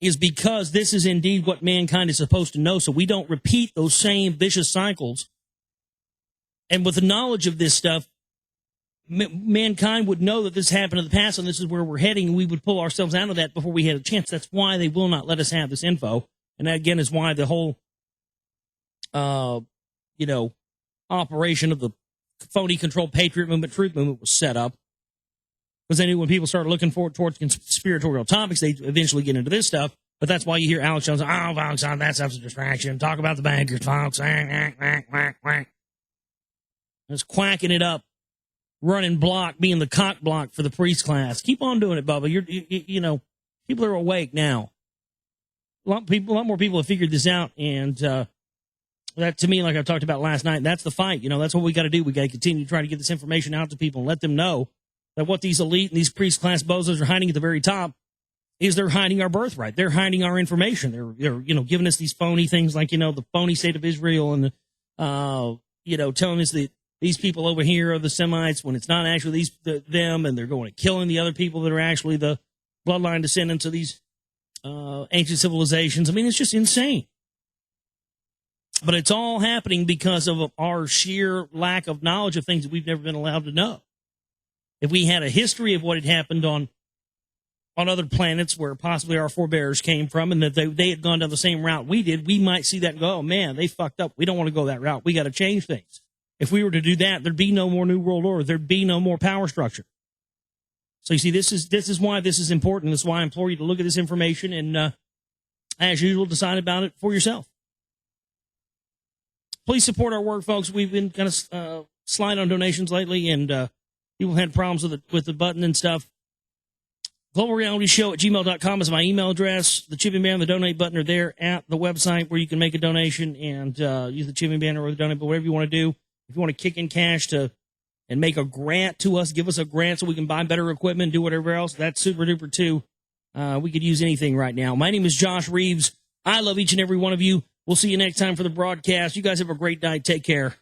[SPEAKER 2] is because this is indeed what mankind is supposed to know, so we don't repeat those same vicious cycles. And with the knowledge of this stuff, mankind would know that this happened in the past and this is where we're heading, and we would pull ourselves out of that before we had a chance. That's why they will not let us have this info. And that, again, is why the whole, operation of the phony controlled patriot movement, truth movement was set up. Because they knew when people started looking towards conspiratorial topics, they eventually get into this stuff. But that's why you hear Alex Jones, oh, folks, that stuff's a distraction. Talk about the bankers, folks. Just quacking it up, running block, being the cock block for the priest class. Keep on doing it, Bubba. People are awake now. A lot more people have figured this out, and that, to me, like I talked about last night, that's the fight. That's what we got to do. We got to continue to try to get this information out to people and let them know that what these elite and these priest class bozos are hiding at the very top is they're hiding our birthright. They're hiding our information. They're giving us these phony things like, the phony state of Israel and, telling us that these people over here are the Semites when it's not actually them, and they're going and killing the other people that are actually the bloodline descendants of these ancient civilizations. I mean, it's just insane. But it's all happening because of our sheer lack of knowledge of things that we've never been allowed to know. If we had a history of what had happened on other planets where possibly our forebears came from, and that they had gone down the same route we did, we might see that and go, oh, man, they fucked up. We don't want to go that route. We got to change things. If we were to do that, there'd be no more New World Order. There'd be no more power structure. So you see, this is why this is important. This is why I implore you to look at this information and, as usual, decide about it for yourself. Please support our work, folks. We've been kind of slide on donations lately, and people had problems with the button and stuff. GlobalRealityShow@gmail.com is my email address. The Chipping Banner and the donate button are there at the website where you can make a donation and use the Chipping Banner or the donate, but whatever you want to do. If you want to kick in cash and make a grant to us, give us a grant so we can buy better equipment, do whatever else, that's super duper too. We could use anything right now. My name is Josh Reeves. I love each and every one of you. We'll see you next time for the broadcast. You guys have a great night. Take care.